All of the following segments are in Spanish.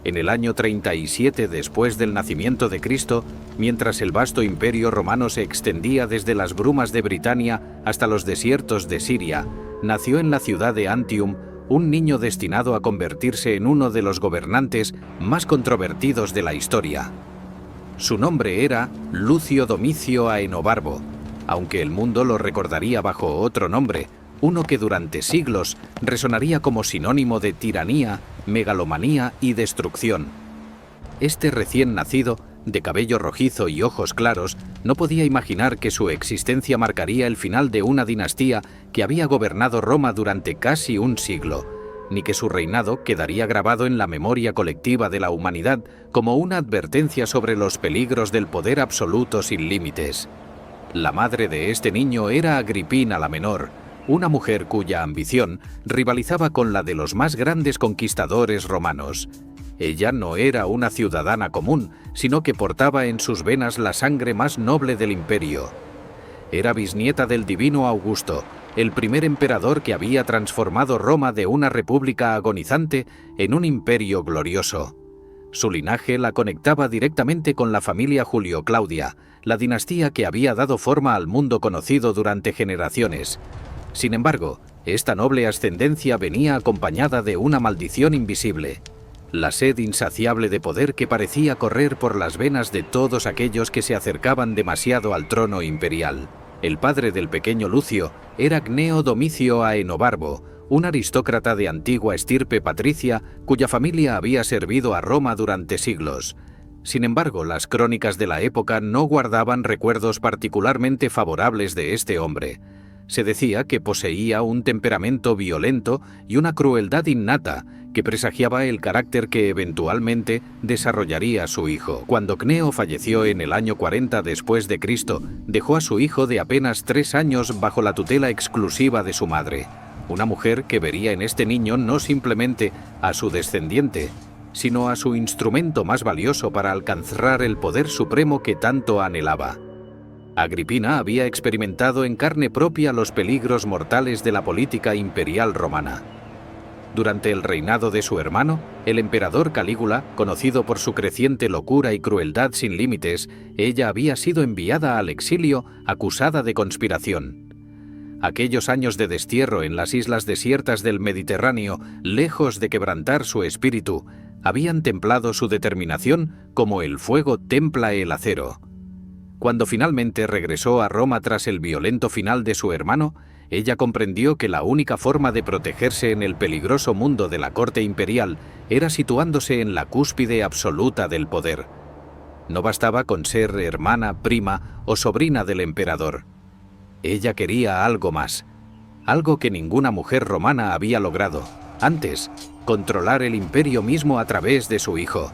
En el año 37 después del nacimiento de Cristo, mientras el vasto imperio romano se extendía desde las brumas de Britania hasta los desiertos de Siria, nació en la ciudad de Antium un niño destinado a convertirse en uno de los gobernantes más controvertidos de la historia. Su nombre era Lucio Domicio Aenobarbo, aunque el mundo lo recordaría bajo otro nombre, uno que durante siglos resonaría como sinónimo de tiranía, megalomanía y destrucción. Este recién nacido, de cabello rojizo y ojos claros, no podía imaginar que su existencia marcaría el final de una dinastía que había gobernado Roma durante casi un siglo, ni que su reinado quedaría grabado en la memoria colectiva de la humanidad como una advertencia sobre los peligros del poder absoluto sin límites. La madre de este niño era Agripina la Menor, una mujer cuya ambición rivalizaba con la de los más grandes conquistadores romanos. Ella no era una ciudadana común, sino que portaba en sus venas la sangre más noble del imperio. Era bisnieta del divino Augusto, el primer emperador que había transformado Roma de una república agonizante en un imperio glorioso. Su linaje la conectaba directamente con la familia Julio Claudia, la dinastía que había dado forma al mundo conocido durante generaciones. Sin embargo, esta noble ascendencia venía acompañada de una maldición invisible: la sed insaciable de poder que parecía correr por las venas de todos aquellos que se acercaban demasiado al trono imperial. El padre del pequeño Lucio era Gneo Domicio Aenobarbo, un aristócrata de antigua estirpe patricia cuya familia había servido a Roma durante siglos. Sin embargo, las crónicas de la época no guardaban recuerdos particularmente favorables de este hombre. Se decía que poseía un temperamento violento y una crueldad innata que presagiaba el carácter que eventualmente desarrollaría su hijo. Cuando Cneo falleció en el año 40 después de Cristo, dejó a su hijo de apenas 3 años bajo la tutela exclusiva de su madre, una mujer que vería en este niño no simplemente a su descendiente, sino a su instrumento más valioso para alcanzar el poder supremo que tanto anhelaba. Agripina había experimentado en carne propia los peligros mortales de la política imperial romana. Durante el reinado de su hermano, el emperador Calígula, conocido por su creciente locura y crueldad sin límites, ella había sido enviada al exilio acusada de conspiración. Aquellos años de destierro en las islas desiertas del Mediterráneo, lejos de quebrantar su espíritu, habían templado su determinación como el fuego templa el acero. Cuando finalmente regresó a Roma tras el violento final de su hermano, ella comprendió que la única forma de protegerse en el peligroso mundo de la corte imperial era situándose en la cúspide absoluta del poder. No bastaba con ser hermana, prima o sobrina del emperador. Ella quería algo más, algo que ninguna mujer romana había logrado. Antes, controlar el imperio mismo a través de su hijo.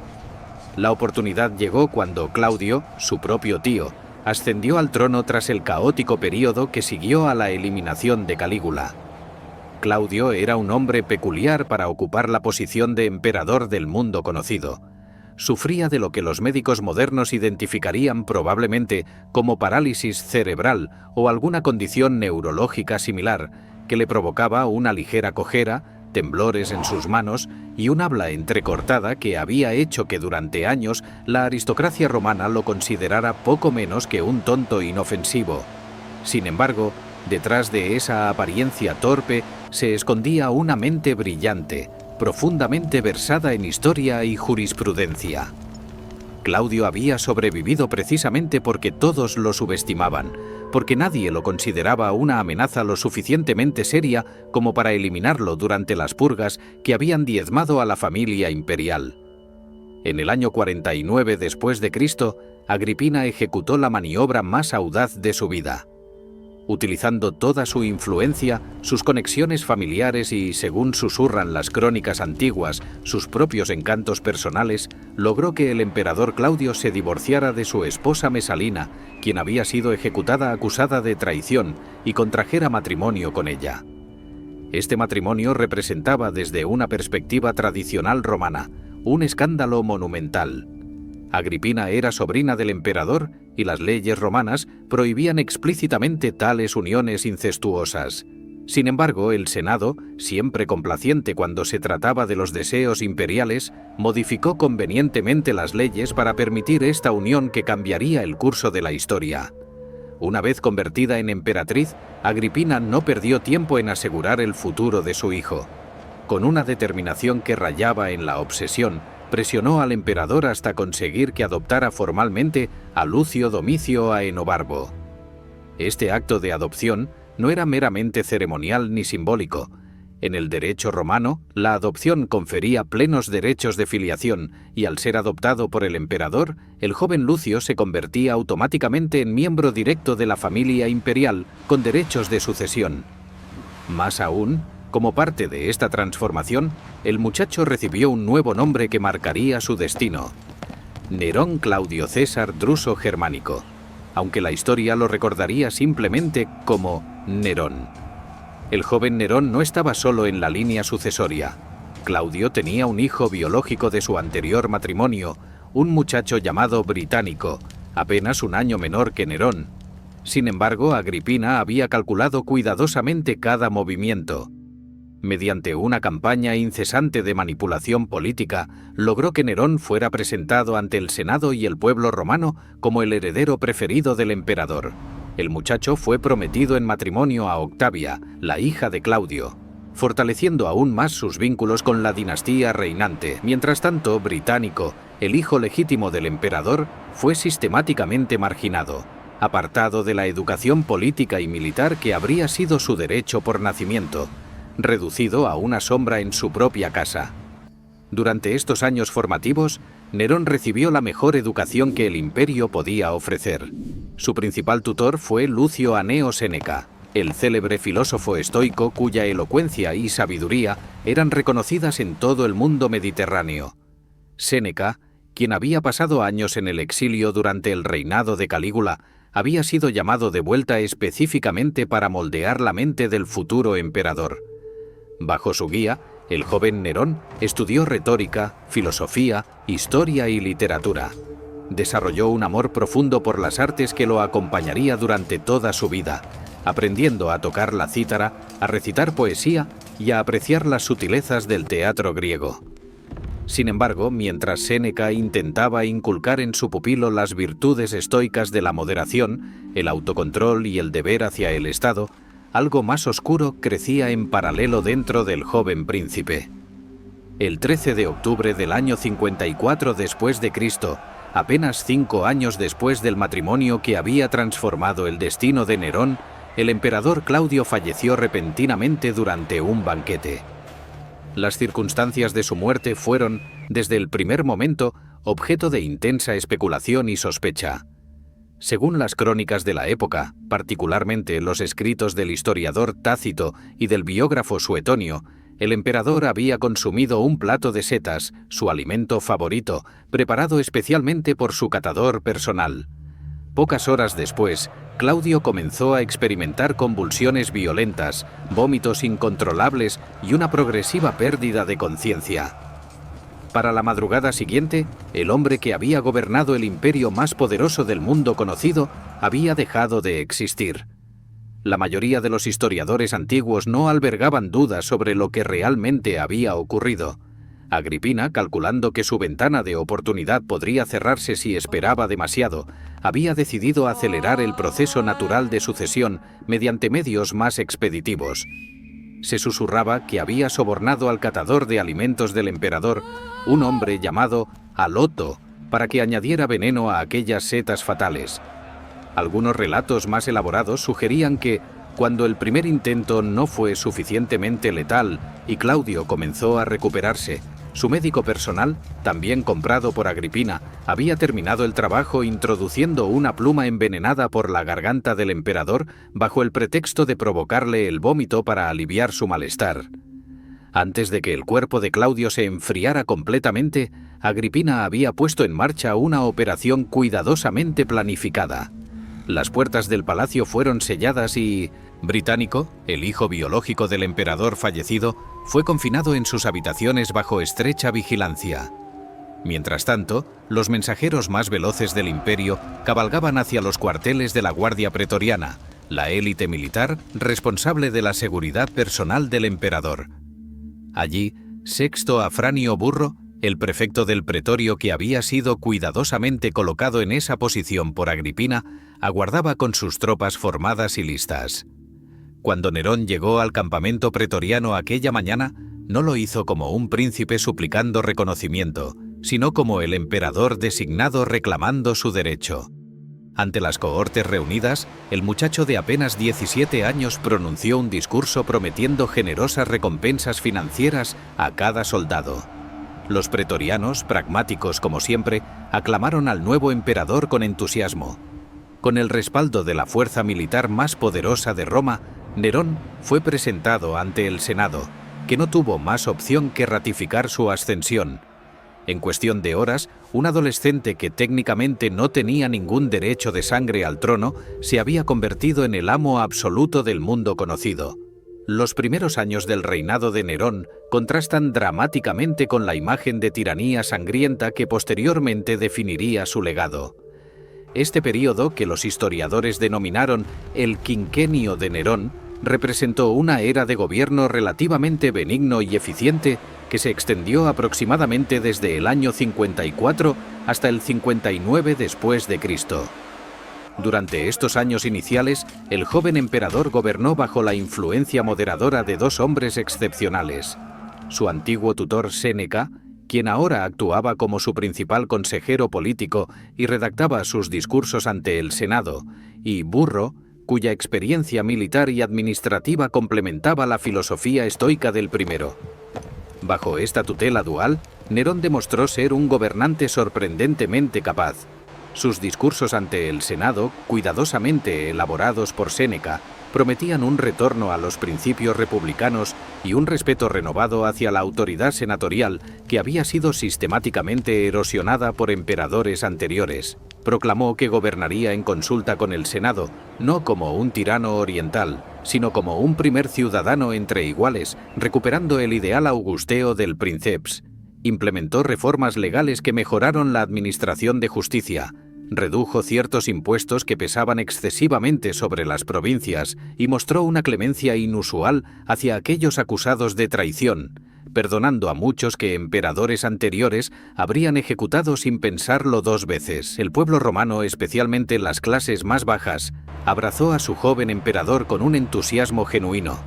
La oportunidad llegó cuando Claudio, su propio tío, ascendió al trono tras el caótico período que siguió a la eliminación de Calígula. Claudio era un hombre peculiar para ocupar la posición de emperador del mundo conocido. Sufría de lo que los médicos modernos identificarían probablemente como parálisis cerebral o alguna condición neurológica similar, que le provocaba una ligera cojera, temblores en sus manos y un habla entrecortada que había hecho que durante años la aristocracia romana lo considerara poco menos que un tonto inofensivo. Sin embargo, detrás de esa apariencia torpe se escondía una mente brillante, profundamente versada en historia y jurisprudencia. Claudio había sobrevivido precisamente porque todos lo subestimaban, porque nadie lo consideraba una amenaza lo suficientemente seria como para eliminarlo durante las purgas que habían diezmado a la familia imperial. En el año 49 después de Cristo, Agripina ejecutó la maniobra más audaz de su vida. Utilizando toda su influencia, sus conexiones familiares y, según susurran las crónicas antiguas, sus propios encantos personales, logró que el emperador Claudio se divorciara de su esposa Mesalina, quien había sido ejecutada acusada de traición, y contrajera matrimonio con ella. Este matrimonio representaba desde una perspectiva tradicional romana un escándalo monumental. Agripina era sobrina del emperador y las leyes romanas prohibían explícitamente tales uniones incestuosas. Sin embargo, el Senado, siempre complaciente cuando se trataba de los deseos imperiales, modificó convenientemente las leyes para permitir esta unión que cambiaría el curso de la historia. Una vez convertida en emperatriz, Agripina no perdió tiempo en asegurar el futuro de su hijo. Con una determinación que rayaba en la obsesión, presionó al emperador hasta conseguir que adoptara formalmente a Lucio Domicio Aenobarbo. Este acto de adopción no era meramente ceremonial ni simbólico. En el derecho romano, la adopción confería plenos derechos de filiación y al ser adoptado por el emperador, el joven Lucio se convertía automáticamente en miembro directo de la familia imperial con derechos de sucesión. Más aún, como parte de esta transformación, el muchacho recibió un nuevo nombre que marcaría su destino: Nerón Claudio César Druso Germánico, aunque la historia lo recordaría simplemente como Nerón. El joven Nerón no estaba solo en la línea sucesoria. Claudio tenía un hijo biológico de su anterior matrimonio, un muchacho llamado Británico, apenas un año menor que Nerón. Sin embargo, Agripina había calculado cuidadosamente cada movimiento. Mediante una campaña incesante de manipulación política, logró que Nerón fuera presentado ante el Senado y el pueblo romano como el heredero preferido del emperador. El muchacho fue prometido en matrimonio a Octavia, la hija de Claudio, fortaleciendo aún más sus vínculos con la dinastía reinante. Mientras tanto, Británico, el hijo legítimo del emperador, fue sistemáticamente marginado, apartado de la educación política y militar que habría sido su derecho por nacimiento, reducido a una sombra en su propia casa. Durante estos años formativos, Nerón recibió la mejor educación que el imperio podía ofrecer. Su principal tutor fue Lucio Aneo Séneca, el célebre filósofo estoico cuya elocuencia y sabiduría eran reconocidas en todo el mundo mediterráneo. Séneca, quien había pasado años en el exilio durante el reinado de Calígula, había sido llamado de vuelta específicamente para moldear la mente del futuro emperador. Bajo su guía, el joven Nerón estudió retórica, filosofía, historia y literatura. Desarrolló un amor profundo por las artes que lo acompañaría durante toda su vida, aprendiendo a tocar la cítara, a recitar poesía y a apreciar las sutilezas del teatro griego. Sin embargo, mientras Séneca intentaba inculcar en su pupilo las virtudes estoicas de la moderación, el autocontrol y el deber hacia el Estado, algo más oscuro crecía en paralelo dentro del joven príncipe. El 13 de octubre del año 54 después de Cristo, apenas 5 años después del matrimonio que había transformado el destino de Nerón, el emperador Claudio falleció repentinamente durante un banquete. Las circunstancias de su muerte fueron, desde el primer momento, objeto de intensa especulación y sospecha. Según las crónicas de la época, particularmente los escritos del historiador Tácito y del biógrafo Suetonio, el emperador había consumido un plato de setas, su alimento favorito, preparado especialmente por su catador personal. Pocas horas después, Claudio comenzó a experimentar convulsiones violentas, vómitos incontrolables y una progresiva pérdida de conciencia. Para la madrugada siguiente, el hombre que había gobernado el imperio más poderoso del mundo conocido había dejado de existir. La mayoría de los historiadores antiguos no albergaban dudas sobre lo que realmente había ocurrido. Agripina, calculando que su ventana de oportunidad podría cerrarse si esperaba demasiado, había decidido acelerar el proceso natural de sucesión mediante medios más expeditivos. Se susurraba que había sobornado al catador de alimentos del emperador, un hombre llamado Aloto, para que añadiera veneno a aquellas setas fatales. Algunos relatos más elaborados sugerían que, cuando el primer intento no fue suficientemente letal y Claudio comenzó a recuperarse, su médico personal, también comprado por Agripina, había terminado el trabajo introduciendo una pluma envenenada por la garganta del emperador bajo el pretexto de provocarle el vómito para aliviar su malestar. Antes de que el cuerpo de Claudio se enfriara completamente, Agripina había puesto en marcha una operación cuidadosamente planificada. Las puertas del palacio fueron selladas y Británico, el hijo biológico del emperador fallecido, fue confinado en sus habitaciones bajo estrecha vigilancia. Mientras tanto, los mensajeros más veloces del imperio cabalgaban hacia los cuarteles de la Guardia Pretoriana, la élite militar responsable de la seguridad personal del emperador. Allí, Sexto Afranio Burro, el prefecto del pretorio que había sido cuidadosamente colocado en esa posición por Agripina, aguardaba con sus tropas formadas y listas. Cuando Nerón llegó al campamento pretoriano aquella mañana, no lo hizo como un príncipe suplicando reconocimiento, sino como el emperador designado reclamando su derecho. Ante las cohortes reunidas, el muchacho de apenas 17 años pronunció un discurso prometiendo generosas recompensas financieras a cada soldado. Los pretorianos, pragmáticos como siempre, aclamaron al nuevo emperador con entusiasmo. Con el respaldo de la fuerza militar más poderosa de Roma, Nerón fue presentado ante el Senado, que no tuvo más opción que ratificar su ascensión. En cuestión de horas, un adolescente que técnicamente no tenía ningún derecho de sangre al trono se había convertido en el amo absoluto del mundo conocido. Los primeros años del reinado de Nerón contrastan dramáticamente con la imagen de tiranía sangrienta que posteriormente definiría su legado. Este período, que los historiadores denominaron el quinquenio de Nerón, representó una era de gobierno relativamente benigno y eficiente que se extendió aproximadamente desde el año 54 hasta el 59 después de Cristo. Durante estos años iniciales, el joven emperador gobernó bajo la influencia moderadora de dos hombres excepcionales: su antiguo tutor Séneca, quien ahora actuaba como su principal consejero político y redactaba sus discursos ante el Senado, y Burro, cuya experiencia militar y administrativa complementaba la filosofía estoica del primero. Bajo esta tutela dual, Nerón demostró ser un gobernante sorprendentemente capaz. Sus discursos ante el Senado, cuidadosamente elaborados por Séneca, prometían un retorno a los principios republicanos y un respeto renovado hacia la autoridad senatorial que había sido sistemáticamente erosionada por emperadores anteriores. Proclamó que gobernaría en consulta con el Senado, no como un tirano oriental, sino como un primer ciudadano entre iguales, recuperando el ideal augusteo del princeps. Implementó reformas legales que mejoraron la administración de justicia, redujo ciertos impuestos que pesaban excesivamente sobre las provincias y mostró una clemencia inusual hacia aquellos acusados de traición, perdonando a muchos que emperadores anteriores habrían ejecutado sin pensarlo dos veces. El pueblo romano, especialmente las clases más bajas, abrazó a su joven emperador con un entusiasmo genuino.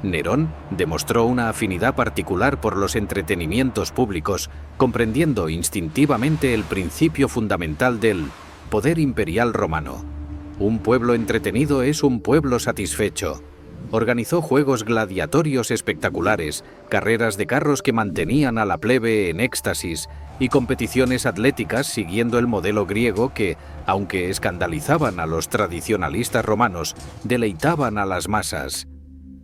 Nerón demostró una afinidad particular por los entretenimientos públicos, comprendiendo instintivamente el principio fundamental del poder imperial romano. Un pueblo entretenido es un pueblo satisfecho. Organizó juegos gladiatorios espectaculares, carreras de carros que mantenían a la plebe en éxtasis y competiciones atléticas siguiendo el modelo griego que, aunque escandalizaban a los tradicionalistas romanos, deleitaban a las masas.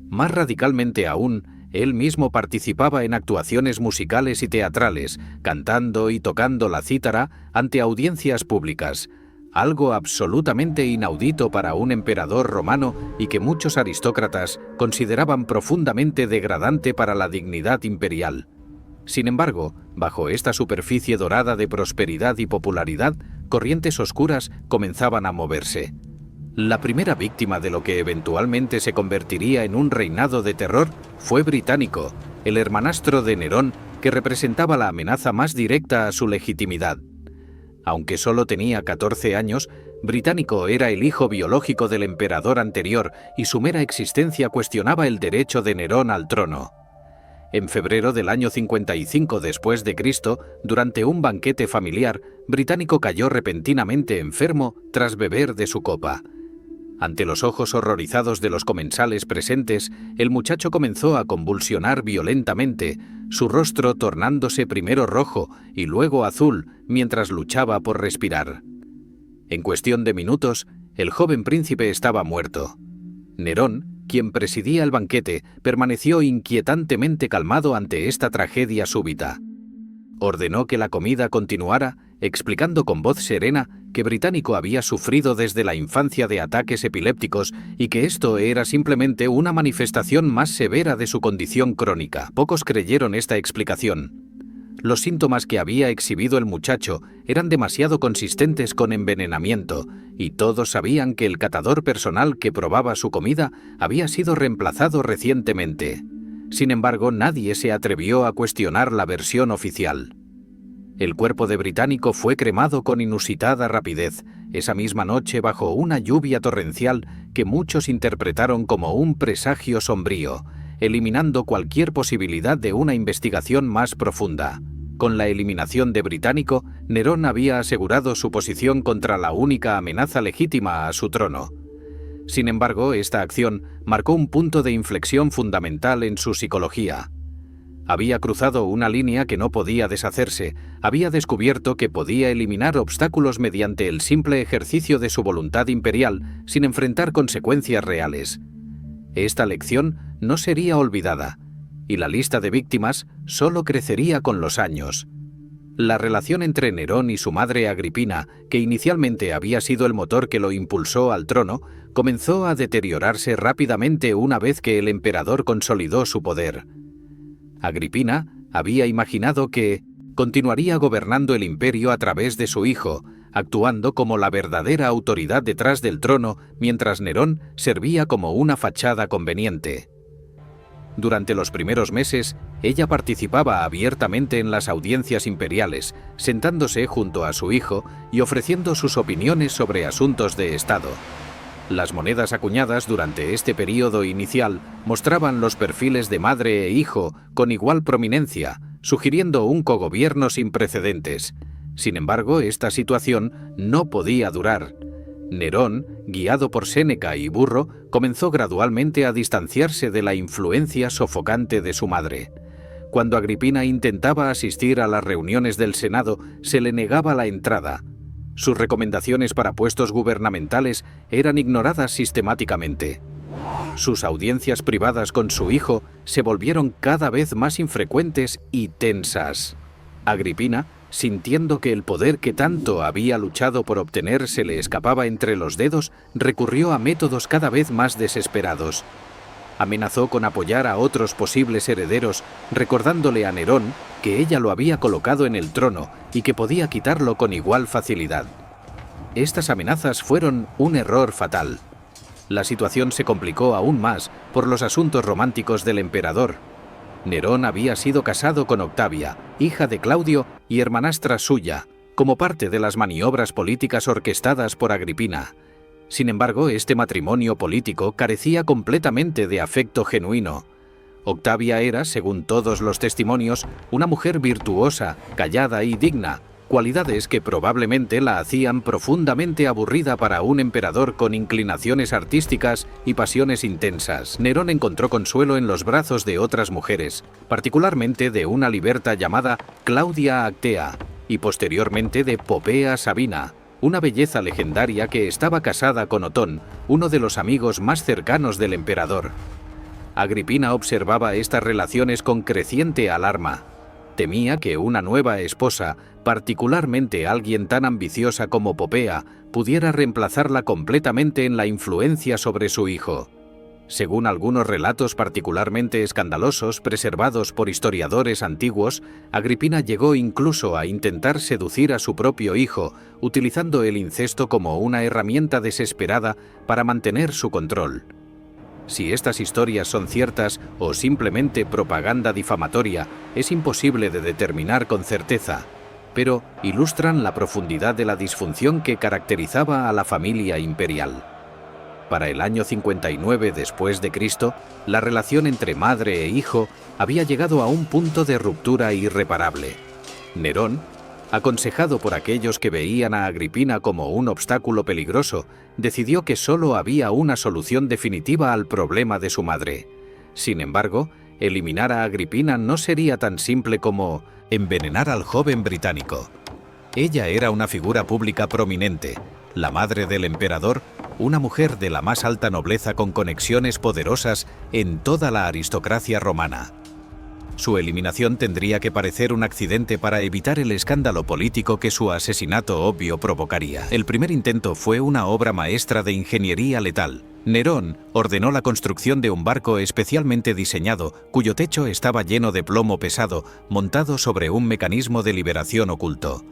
Más radicalmente aún, él mismo participaba en actuaciones musicales y teatrales, cantando y tocando la cítara ante audiencias públicas, algo absolutamente inaudito para un emperador romano y que muchos aristócratas consideraban profundamente degradante para la dignidad imperial. Sin embargo, bajo esta superficie dorada de prosperidad y popularidad, corrientes oscuras comenzaban a moverse. La primera víctima de lo que eventualmente se convertiría en un reinado de terror fue Británico, el hermanastro de Nerón, que representaba la amenaza más directa a su legitimidad. Aunque solo tenía 14 años, Británico era el hijo biológico del emperador anterior y su mera existencia cuestionaba el derecho de Nerón al trono. En febrero del año 55 después de Cristo, durante un banquete familiar, Británico cayó repentinamente enfermo tras beber de su copa. Ante los ojos horrorizados de los comensales presentes, el muchacho comenzó a convulsionar violentamente, su rostro tornándose primero rojo y luego azul mientras luchaba por respirar. En cuestión de minutos, el joven príncipe estaba muerto. Nerón, quien presidía el banquete, permaneció inquietantemente calmado ante esta tragedia súbita. Ordenó que la comida continuara, explicando con voz serena que Británico había sufrido desde la infancia de ataques epilépticos y que esto era simplemente una manifestación más severa de su condición crónica. Pocos creyeron esta explicación. Los síntomas que había exhibido el muchacho eran demasiado consistentes con envenenamiento, y todos sabían que el catador personal que probaba su comida había sido reemplazado recientemente. Sin embargo, nadie se atrevió a cuestionar la versión oficial. El cuerpo de Británico fue cremado con inusitada rapidez, esa misma noche bajo una lluvia torrencial que muchos interpretaron como un presagio sombrío, eliminando cualquier posibilidad de una investigación más profunda. Con la eliminación de Británico, Nerón había asegurado su posición contra la única amenaza legítima a su trono. Sin embargo, esta acción marcó un punto de inflexión fundamental en su psicología. Había cruzado una línea que no podía deshacerse, había descubierto que podía eliminar obstáculos mediante el simple ejercicio de su voluntad imperial sin enfrentar consecuencias reales. Esta lección no sería olvidada, y la lista de víctimas solo crecería con los años. La relación entre Nerón y su madre Agripina, que inicialmente había sido el motor que lo impulsó al trono, comenzó a deteriorarse rápidamente una vez que el emperador consolidó su poder. Agripina había imaginado que continuaría gobernando el imperio a través de su hijo, actuando como la verdadera autoridad detrás del trono, mientras Nerón servía como una fachada conveniente. Durante los primeros meses, ella participaba abiertamente en las audiencias imperiales, sentándose junto a su hijo y ofreciendo sus opiniones sobre asuntos de Estado. Las monedas acuñadas durante este período inicial mostraban los perfiles de madre e hijo con igual prominencia, sugiriendo un cogobierno sin precedentes. Sin embargo, esta situación no podía durar. Nerón, guiado por Séneca y Burro, comenzó gradualmente a distanciarse de la influencia sofocante de su madre. Cuando Agripina intentaba asistir a las reuniones del Senado, se le negaba la entrada. Sus recomendaciones para puestos gubernamentales eran ignoradas sistemáticamente. Sus audiencias privadas con su hijo se volvieron cada vez más infrecuentes y tensas. Agripina, sintiendo que el poder que tanto había luchado por obtener se le escapaba entre los dedos, recurrió a métodos cada vez más desesperados. Amenazó con apoyar a otros posibles herederos, recordándole a Nerón que ella lo había colocado en el trono y que podía quitarlo con igual facilidad. Estas amenazas fueron un error fatal. La situación se complicó aún más por los asuntos románticos del emperador. Nerón había sido casado con Octavia, hija de Claudio y hermanastra suya, como parte de las maniobras políticas orquestadas por Agripina. Sin embargo, este matrimonio político carecía completamente de afecto genuino. Octavia era, según todos los testimonios, una mujer virtuosa, callada y digna, cualidades que probablemente la hacían profundamente aburrida para un emperador con inclinaciones artísticas y pasiones intensas. Nerón encontró consuelo en los brazos de otras mujeres, particularmente de una liberta llamada Claudia Actea y posteriormente de Popea Sabina, una belleza legendaria que estaba casada con Otón, uno de los amigos más cercanos del emperador. Agripina observaba estas relaciones con creciente alarma. Temía que una nueva esposa, particularmente alguien tan ambiciosa como Popea, pudiera reemplazarla completamente en la influencia sobre su hijo. Según algunos relatos particularmente escandalosos preservados por historiadores antiguos, Agripina llegó incluso a intentar seducir a su propio hijo, utilizando el incesto como una herramienta desesperada para mantener su control. Si estas historias son ciertas o simplemente propaganda difamatoria, es imposible de determinar con certeza, pero ilustran la profundidad de la disfunción que caracterizaba a la familia imperial. Para el año 59 después de Cristo, la relación entre madre e hijo había llegado a un punto de ruptura irreparable. Nerón, aconsejado por aquellos que veían a Agripina como un obstáculo peligroso, decidió que solo había una solución definitiva al problema de su madre. Sin embargo, eliminar a Agripina no sería tan simple como envenenar al joven británico. Ella era una figura pública prominente, la madre del emperador, una mujer de la más alta nobleza con conexiones poderosas en toda la aristocracia romana. Su eliminación tendría que parecer un accidente para evitar el escándalo político que su asesinato obvio provocaría. El primer intento fue una obra maestra de ingeniería letal. Nerón ordenó la construcción de un barco especialmente diseñado, cuyo techo estaba lleno de plomo pesado, montado sobre un mecanismo de liberación oculto.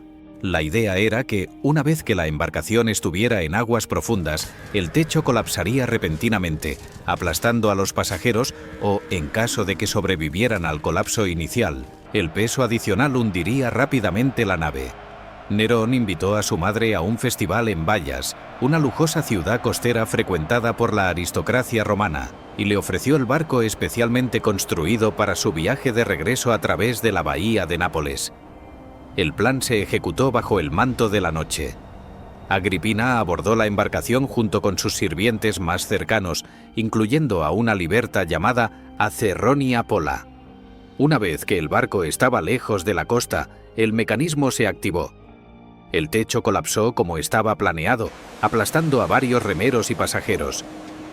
La idea era que, una vez que la embarcación estuviera en aguas profundas, el techo colapsaría repentinamente, aplastando a los pasajeros o, en caso de que sobrevivieran al colapso inicial, el peso adicional hundiría rápidamente la nave. Nerón invitó a su madre a un festival en Bayas, una lujosa ciudad costera frecuentada por la aristocracia romana, y le ofreció el barco especialmente construido para su viaje de regreso a través de la bahía de Nápoles. El plan se ejecutó bajo el manto de la noche. Agripina abordó la embarcación junto con sus sirvientes más cercanos, incluyendo a una liberta llamada Acerronia Pola. Una vez que el barco estaba lejos de la costa, el mecanismo se activó. El techo colapsó como estaba planeado, aplastando a varios remeros y pasajeros.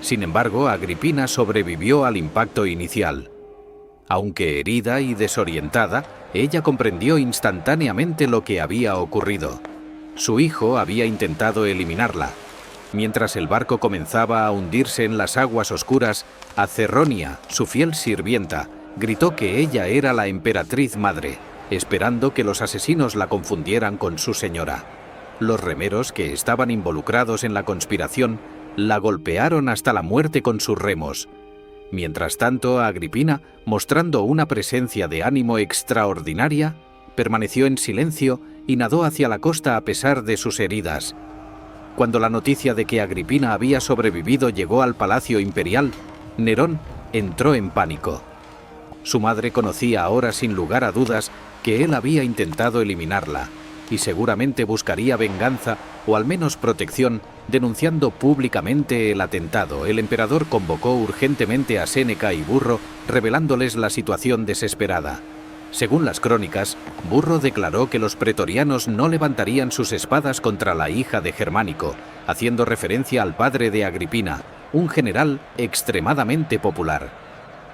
Sin embargo, Agripina sobrevivió al impacto inicial. Aunque herida y desorientada, ella comprendió instantáneamente lo que había ocurrido. Su hijo había intentado eliminarla. Mientras el barco comenzaba a hundirse en las aguas oscuras, Acerronia, su fiel sirvienta, gritó que ella era la emperatriz madre, esperando que los asesinos la confundieran con su señora. Los remeros que estaban involucrados en la conspiración la golpearon hasta la muerte con sus remos. Mientras tanto, Agripina, mostrando una presencia de ánimo extraordinaria, permaneció en silencio y nadó hacia la costa a pesar de sus heridas. Cuando la noticia de que Agripina había sobrevivido llegó al palacio imperial, Nerón entró en pánico. Su madre conocía ahora sin lugar a dudas que él había intentado eliminarla, y seguramente buscaría venganza o al menos protección denunciando públicamente el atentado. El emperador convocó urgentemente a Séneca y Burro, revelándoles la situación desesperada. Según las crónicas, Burro declaró que los pretorianos no levantarían sus espadas contra la hija de Germánico, haciendo referencia al padre de Agripina, un general extremadamente popular.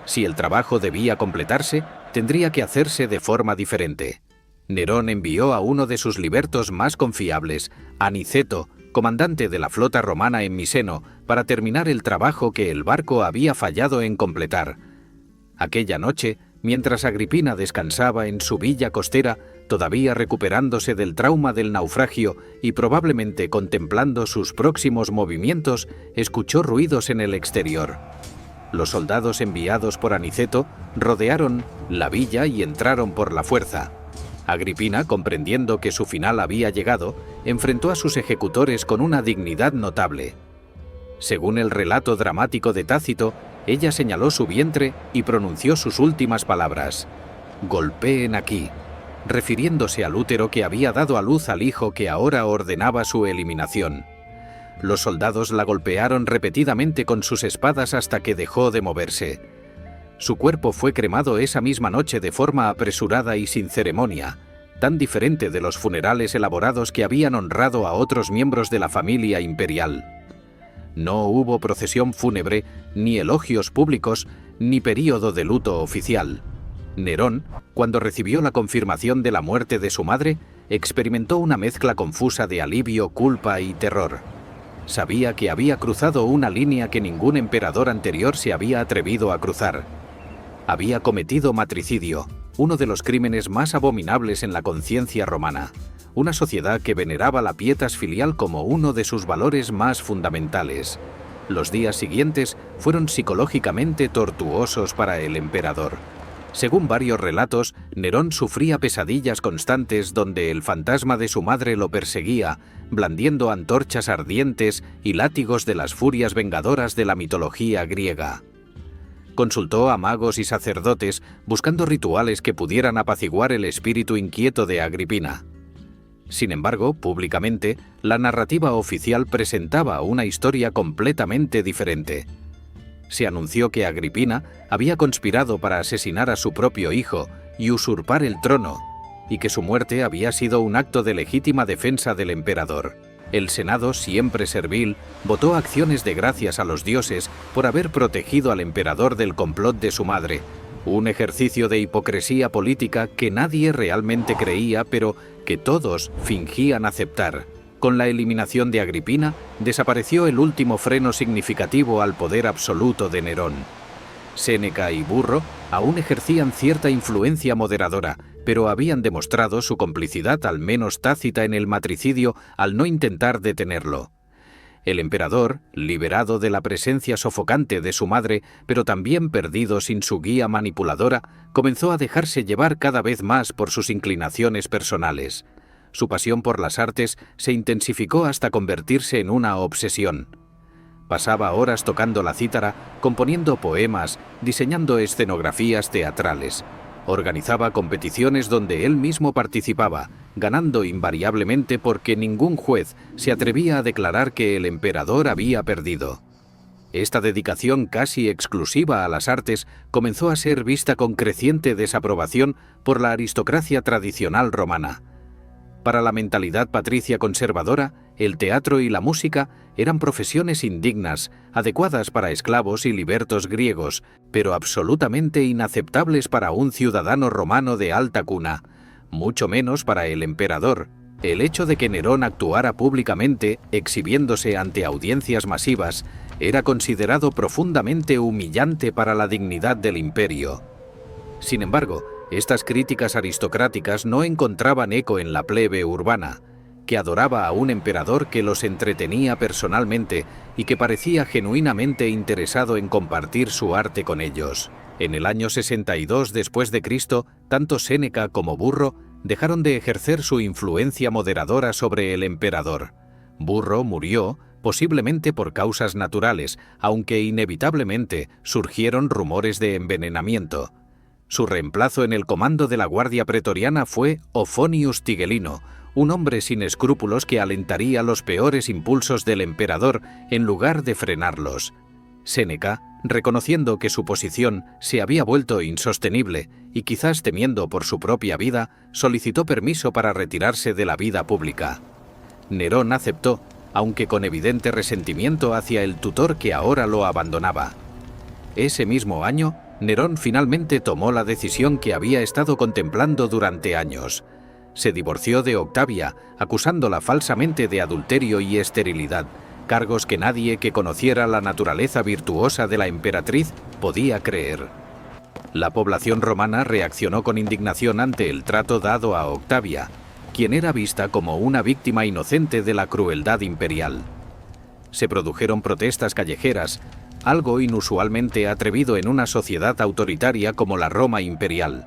Si el trabajo debía completarse, tendría que hacerse de forma diferente. Nerón envió a uno de sus libertos más confiables, Aniceto, comandante de la flota romana en Miseno, para terminar el trabajo que el barco había fallado en completar. Aquella noche, mientras Agripina descansaba en su villa costera, todavía recuperándose del trauma del naufragio y probablemente contemplando sus próximos movimientos, escuchó ruidos en el exterior. Los soldados enviados por Aniceto rodearon la villa y entraron por la fuerza. Agripina, comprendiendo que su final había llegado, enfrentó a sus ejecutores con una dignidad notable. Según el relato dramático de Tácito, ella señaló su vientre y pronunció sus últimas palabras: «Golpeen aquí», refiriéndose al útero que había dado a luz al hijo que ahora ordenaba su eliminación. Los soldados la golpearon repetidamente con sus espadas hasta que dejó de moverse. Su cuerpo fue cremado esa misma noche de forma apresurada y sin ceremonia, tan diferente de los funerales elaborados que habían honrado a otros miembros de la familia imperial. No hubo procesión fúnebre, ni elogios públicos, ni período de luto oficial. Nerón, cuando recibió la confirmación de la muerte de su madre, experimentó una mezcla confusa de alivio, culpa y terror. Sabía que había cruzado una línea que ningún emperador anterior se había atrevido a cruzar. Había cometido matricidio, uno de los crímenes más abominables en la conciencia romana, una sociedad que veneraba la pietas filial como uno de sus valores más fundamentales. Los días siguientes fueron psicológicamente tortuosos para el emperador. Según varios relatos, Nerón sufría pesadillas constantes donde el fantasma de su madre lo perseguía, blandiendo antorchas ardientes y látigos de las furias vengadoras de la mitología griega. Consultó a magos y sacerdotes buscando rituales que pudieran apaciguar el espíritu inquieto de Agripina. Sin embargo, públicamente, la narrativa oficial presentaba una historia completamente diferente. Se anunció que Agripina había conspirado para asesinar a su propio hijo y usurpar el trono, y que su muerte había sido un acto de legítima defensa del emperador. El Senado, siempre servil, votó acciones de gracias a los dioses por haber protegido al emperador del complot de su madre, un ejercicio de hipocresía política que nadie realmente creía, pero que todos fingían aceptar. Con la eliminación de Agripina, desapareció el último freno significativo al poder absoluto de Nerón. Séneca y Burro aún ejercían cierta influencia moderadora, pero habían demostrado su complicidad, al menos tácita, en el matricidio al no intentar detenerlo. El emperador, liberado de la presencia sofocante de su madre, pero también perdido sin su guía manipuladora, comenzó a dejarse llevar cada vez más por sus inclinaciones personales. Su pasión por las artes se intensificó hasta convertirse en una obsesión. Pasaba horas tocando la cítara, componiendo poemas, diseñando escenografías teatrales. Organizaba competiciones donde él mismo participaba, ganando invariablemente porque ningún juez se atrevía a declarar que el emperador había perdido. Esta dedicación casi exclusiva a las artes comenzó a ser vista con creciente desaprobación por la aristocracia tradicional romana. Para la mentalidad patricia conservadora, el teatro y la música eran profesiones indignas, adecuadas para esclavos y libertos griegos, pero absolutamente inaceptables para un ciudadano romano de alta cuna, mucho menos para el emperador. El hecho de que Nerón actuara públicamente, exhibiéndose ante audiencias masivas, era considerado profundamente humillante para la dignidad del imperio. Sin embargo, estas críticas aristocráticas no encontraban eco en la plebe urbana, que adoraba a un emperador que los entretenía personalmente y que parecía genuinamente interesado en compartir su arte con ellos. En el año 62 después de Cristo, tanto Séneca como Burro dejaron de ejercer su influencia moderadora sobre el emperador. Burro murió, posiblemente por causas naturales, aunque inevitablemente surgieron rumores de envenenamiento. Su reemplazo en el comando de la Guardia Pretoriana fue Ofonius Tigelino, un hombre sin escrúpulos que alentaría los peores impulsos del emperador en lugar de frenarlos. Séneca, reconociendo que su posición se había vuelto insostenible y quizás temiendo por su propia vida, solicitó permiso para retirarse de la vida pública. Nerón aceptó, aunque con evidente resentimiento hacia el tutor que ahora lo abandonaba. Ese mismo año, Nerón finalmente tomó la decisión que había estado contemplando durante años. Se divorció de Octavia, acusándola falsamente de adulterio y esterilidad, cargos que nadie que conociera la naturaleza virtuosa de la emperatriz podía creer. La población romana reaccionó con indignación ante el trato dado a Octavia, quien era vista como una víctima inocente de la crueldad imperial. Se produjeron protestas callejeras, algo inusualmente atrevido en una sociedad autoritaria como la Roma imperial.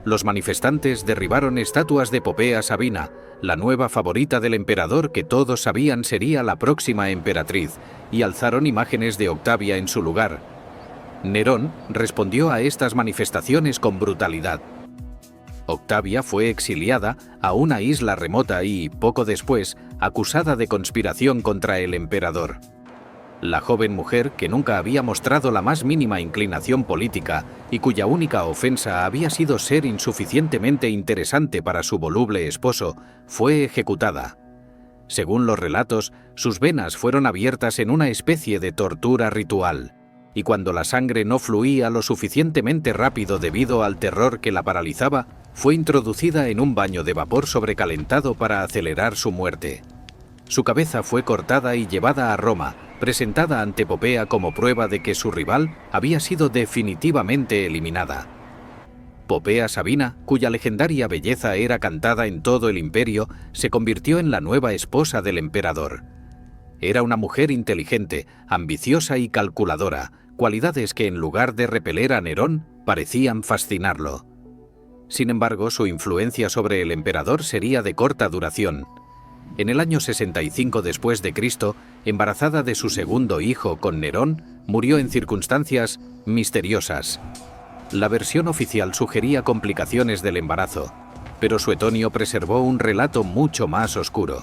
Los manifestantes derribaron estatuas de Popea Sabina, la nueva favorita del emperador que todos sabían sería la próxima emperatriz, y alzaron imágenes de Octavia en su lugar. Nerón respondió a estas manifestaciones con brutalidad. Octavia fue exiliada a una isla remota y, poco después, acusada de conspiración contra el emperador. La joven mujer, que nunca había mostrado la más mínima inclinación política y cuya única ofensa había sido ser insuficientemente interesante para su voluble esposo, fue ejecutada. Según los relatos, sus venas fueron abiertas en una especie de tortura ritual, y cuando la sangre no fluía lo suficientemente rápido debido al terror que la paralizaba, fue introducida en un baño de vapor sobrecalentado para acelerar su muerte. Su cabeza fue cortada y llevada a Roma, presentada ante Popea como prueba de que su rival había sido definitivamente eliminada. Popea Sabina, cuya legendaria belleza era cantada en todo el imperio, se convirtió en la nueva esposa del emperador. Era una mujer inteligente, ambiciosa y calculadora, cualidades que en lugar de repeler a Nerón, parecían fascinarlo. Sin embargo, su influencia sobre el emperador sería de corta duración. En el año 65 después de Cristo, embarazada de su segundo hijo con Nerón, murió en circunstancias misteriosas. La versión oficial sugería complicaciones del embarazo, pero Suetonio preservó un relato mucho más oscuro: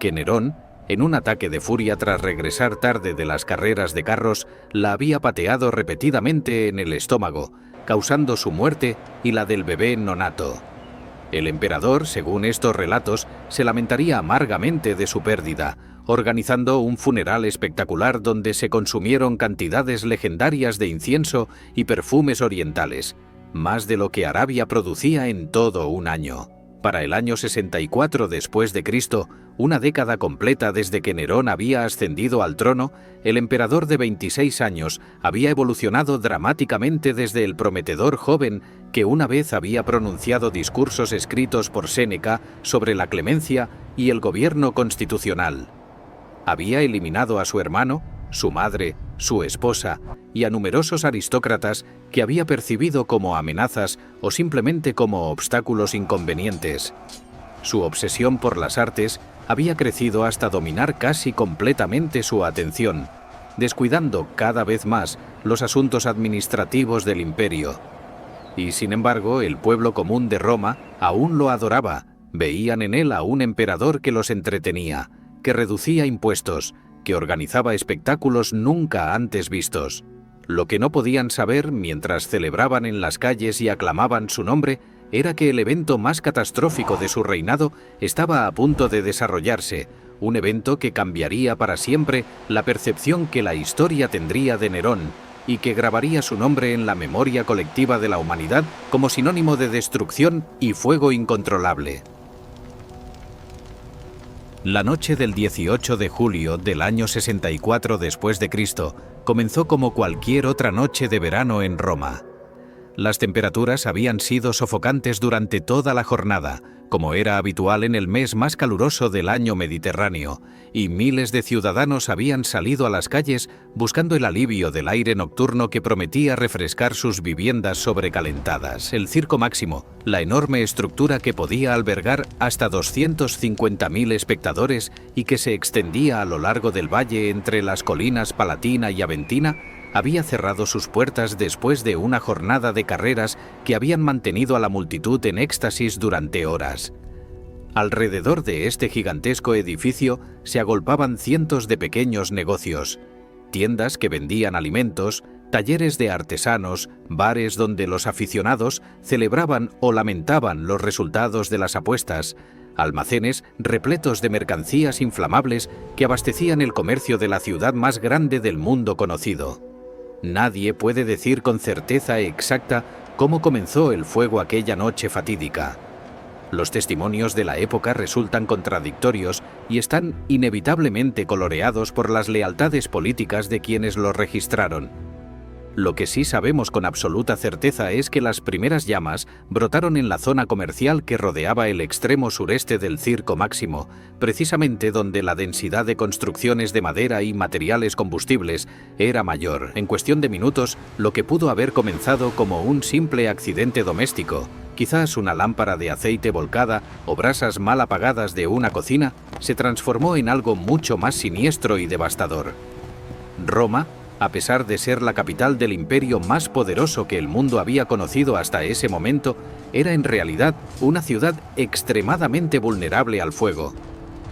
que Nerón, en un ataque de furia tras regresar tarde de las carreras de carros, la había pateado repetidamente en el estómago, causando su muerte y la del bebé nonato. El emperador, según estos relatos, se lamentaría amargamente de su pérdida, organizando un funeral espectacular donde se consumieron cantidades legendarias de incienso y perfumes orientales, más de lo que Arabia producía en todo un año. Para el año 64 después de Cristo, una década completa desde que Nerón había ascendido al trono, el emperador de 26 años había evolucionado dramáticamente desde el prometedor joven que una vez había pronunciado discursos escritos por Séneca sobre la clemencia y el gobierno constitucional. Había eliminado a su hermano, su madre, su esposa y a numerosos aristócratas que había percibido como amenazas o simplemente como obstáculos inconvenientes. Su obsesión por las artes había crecido hasta dominar casi completamente su atención, descuidando cada vez más los asuntos administrativos del imperio. Y sin embargo, el pueblo común de Roma aún lo adoraba, veían en él a un emperador que los entretenía, que reducía impuestos, que organizaba espectáculos nunca antes vistos. Lo que no podían saber mientras celebraban en las calles y aclamaban su nombre era que el evento más catastrófico de su reinado estaba a punto de desarrollarse, un evento que cambiaría para siempre la percepción que la historia tendría de Nerón y que grabaría su nombre en la memoria colectiva de la humanidad como sinónimo de destrucción y fuego incontrolable. La noche del 18 de julio del año 64 después de Cristo comenzó como cualquier otra noche de verano en Roma. Las temperaturas habían sido sofocantes durante toda la jornada, como era habitual en el mes más caluroso del año mediterráneo, y miles de ciudadanos habían salido a las calles buscando el alivio del aire nocturno que prometía refrescar sus viviendas sobrecalentadas. El Circo Máximo, la enorme estructura que podía albergar hasta 250.000 espectadores y que se extendía a lo largo del valle entre las colinas Palatina y Aventina, había cerrado sus puertas después de una jornada de carreras que habían mantenido a la multitud en éxtasis durante horas. Alrededor de este gigantesco edificio se agolpaban cientos de pequeños negocios, tiendas que vendían alimentos, talleres de artesanos, bares donde los aficionados celebraban o lamentaban los resultados de las apuestas, almacenes repletos de mercancías inflamables que abastecían el comercio de la ciudad más grande del mundo conocido. Nadie puede decir con certeza exacta cómo comenzó el fuego aquella noche fatídica. Los testimonios de la época resultan contradictorios y están inevitablemente coloreados por las lealtades políticas de quienes los registraron. Lo que sí sabemos con absoluta certeza es que las primeras llamas brotaron en la zona comercial que rodeaba el extremo sureste del Circo Máximo, precisamente donde la densidad de construcciones de madera y materiales combustibles era mayor. En cuestión de minutos, lo que pudo haber comenzado como un simple accidente doméstico, quizás una lámpara de aceite volcada o brasas mal apagadas de una cocina, se transformó en algo mucho más siniestro y devastador. Roma, a pesar de ser la capital del imperio más poderoso que el mundo había conocido hasta ese momento, era en realidad una ciudad extremadamente vulnerable al fuego.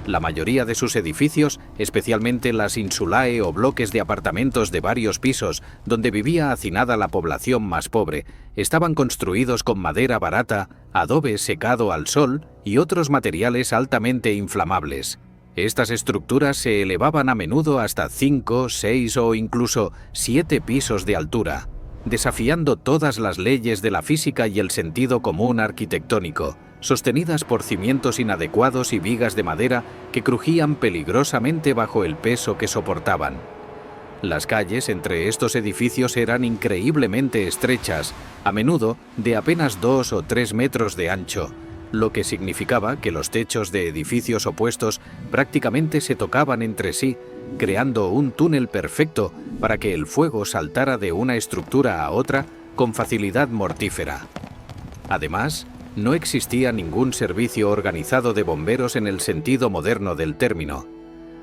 La mayoría de sus edificios, especialmente las insulae o bloques de apartamentos de varios pisos donde vivía hacinada la población más pobre, estaban construidos con madera barata, adobe secado al sol y otros materiales altamente inflamables. Estas estructuras se elevaban a menudo hasta 5, 6 o incluso 7 pisos de altura, desafiando todas las leyes de la física y el sentido común arquitectónico, sostenidas por cimientos inadecuados y vigas de madera que crujían peligrosamente bajo el peso que soportaban. Las calles entre estos edificios eran increíblemente estrechas, a menudo de apenas 2 o 3 metros de ancho, lo que significaba que los techos de edificios opuestos prácticamente se tocaban entre sí, creando un túnel perfecto para que el fuego saltara de una estructura a otra con facilidad mortífera. Además, no existía ningún servicio organizado de bomberos en el sentido moderno del término.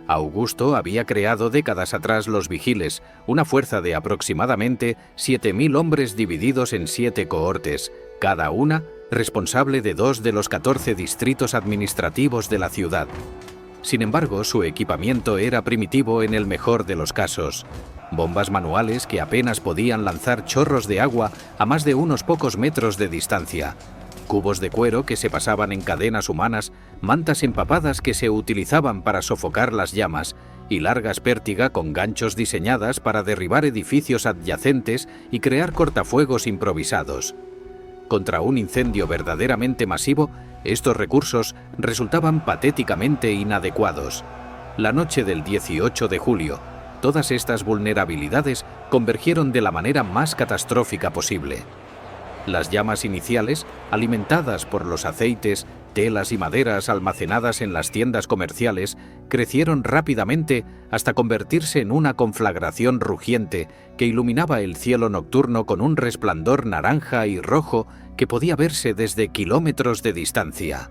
Augusto había creado décadas atrás los vigiles, una fuerza de aproximadamente 7.000 hombres divididos en 7 cohortes, cada una responsable de 2 de los 14 distritos administrativos de la ciudad. Sin embargo, su equipamiento era primitivo en el mejor de los casos. Bombas manuales que apenas podían lanzar chorros de agua a más de unos pocos metros de distancia, cubos de cuero que se pasaban en cadenas humanas, mantas empapadas que se utilizaban para sofocar las llamas y largas pértiga con ganchos diseñadas para derribar edificios adyacentes y crear cortafuegos improvisados. contra un incendio verdaderamente masivo, estos recursos resultaban patéticamente inadecuados. La noche del 18 de julio, todas estas vulnerabilidades convergieron de la manera más catastrófica posible. Las llamas iniciales, alimentadas por los aceites, telas y maderas almacenadas en las tiendas comerciales, crecieron rápidamente hasta convertirse en una conflagración rugiente que iluminaba el cielo nocturno con un resplandor naranja y rojo que podía verse desde kilómetros de distancia.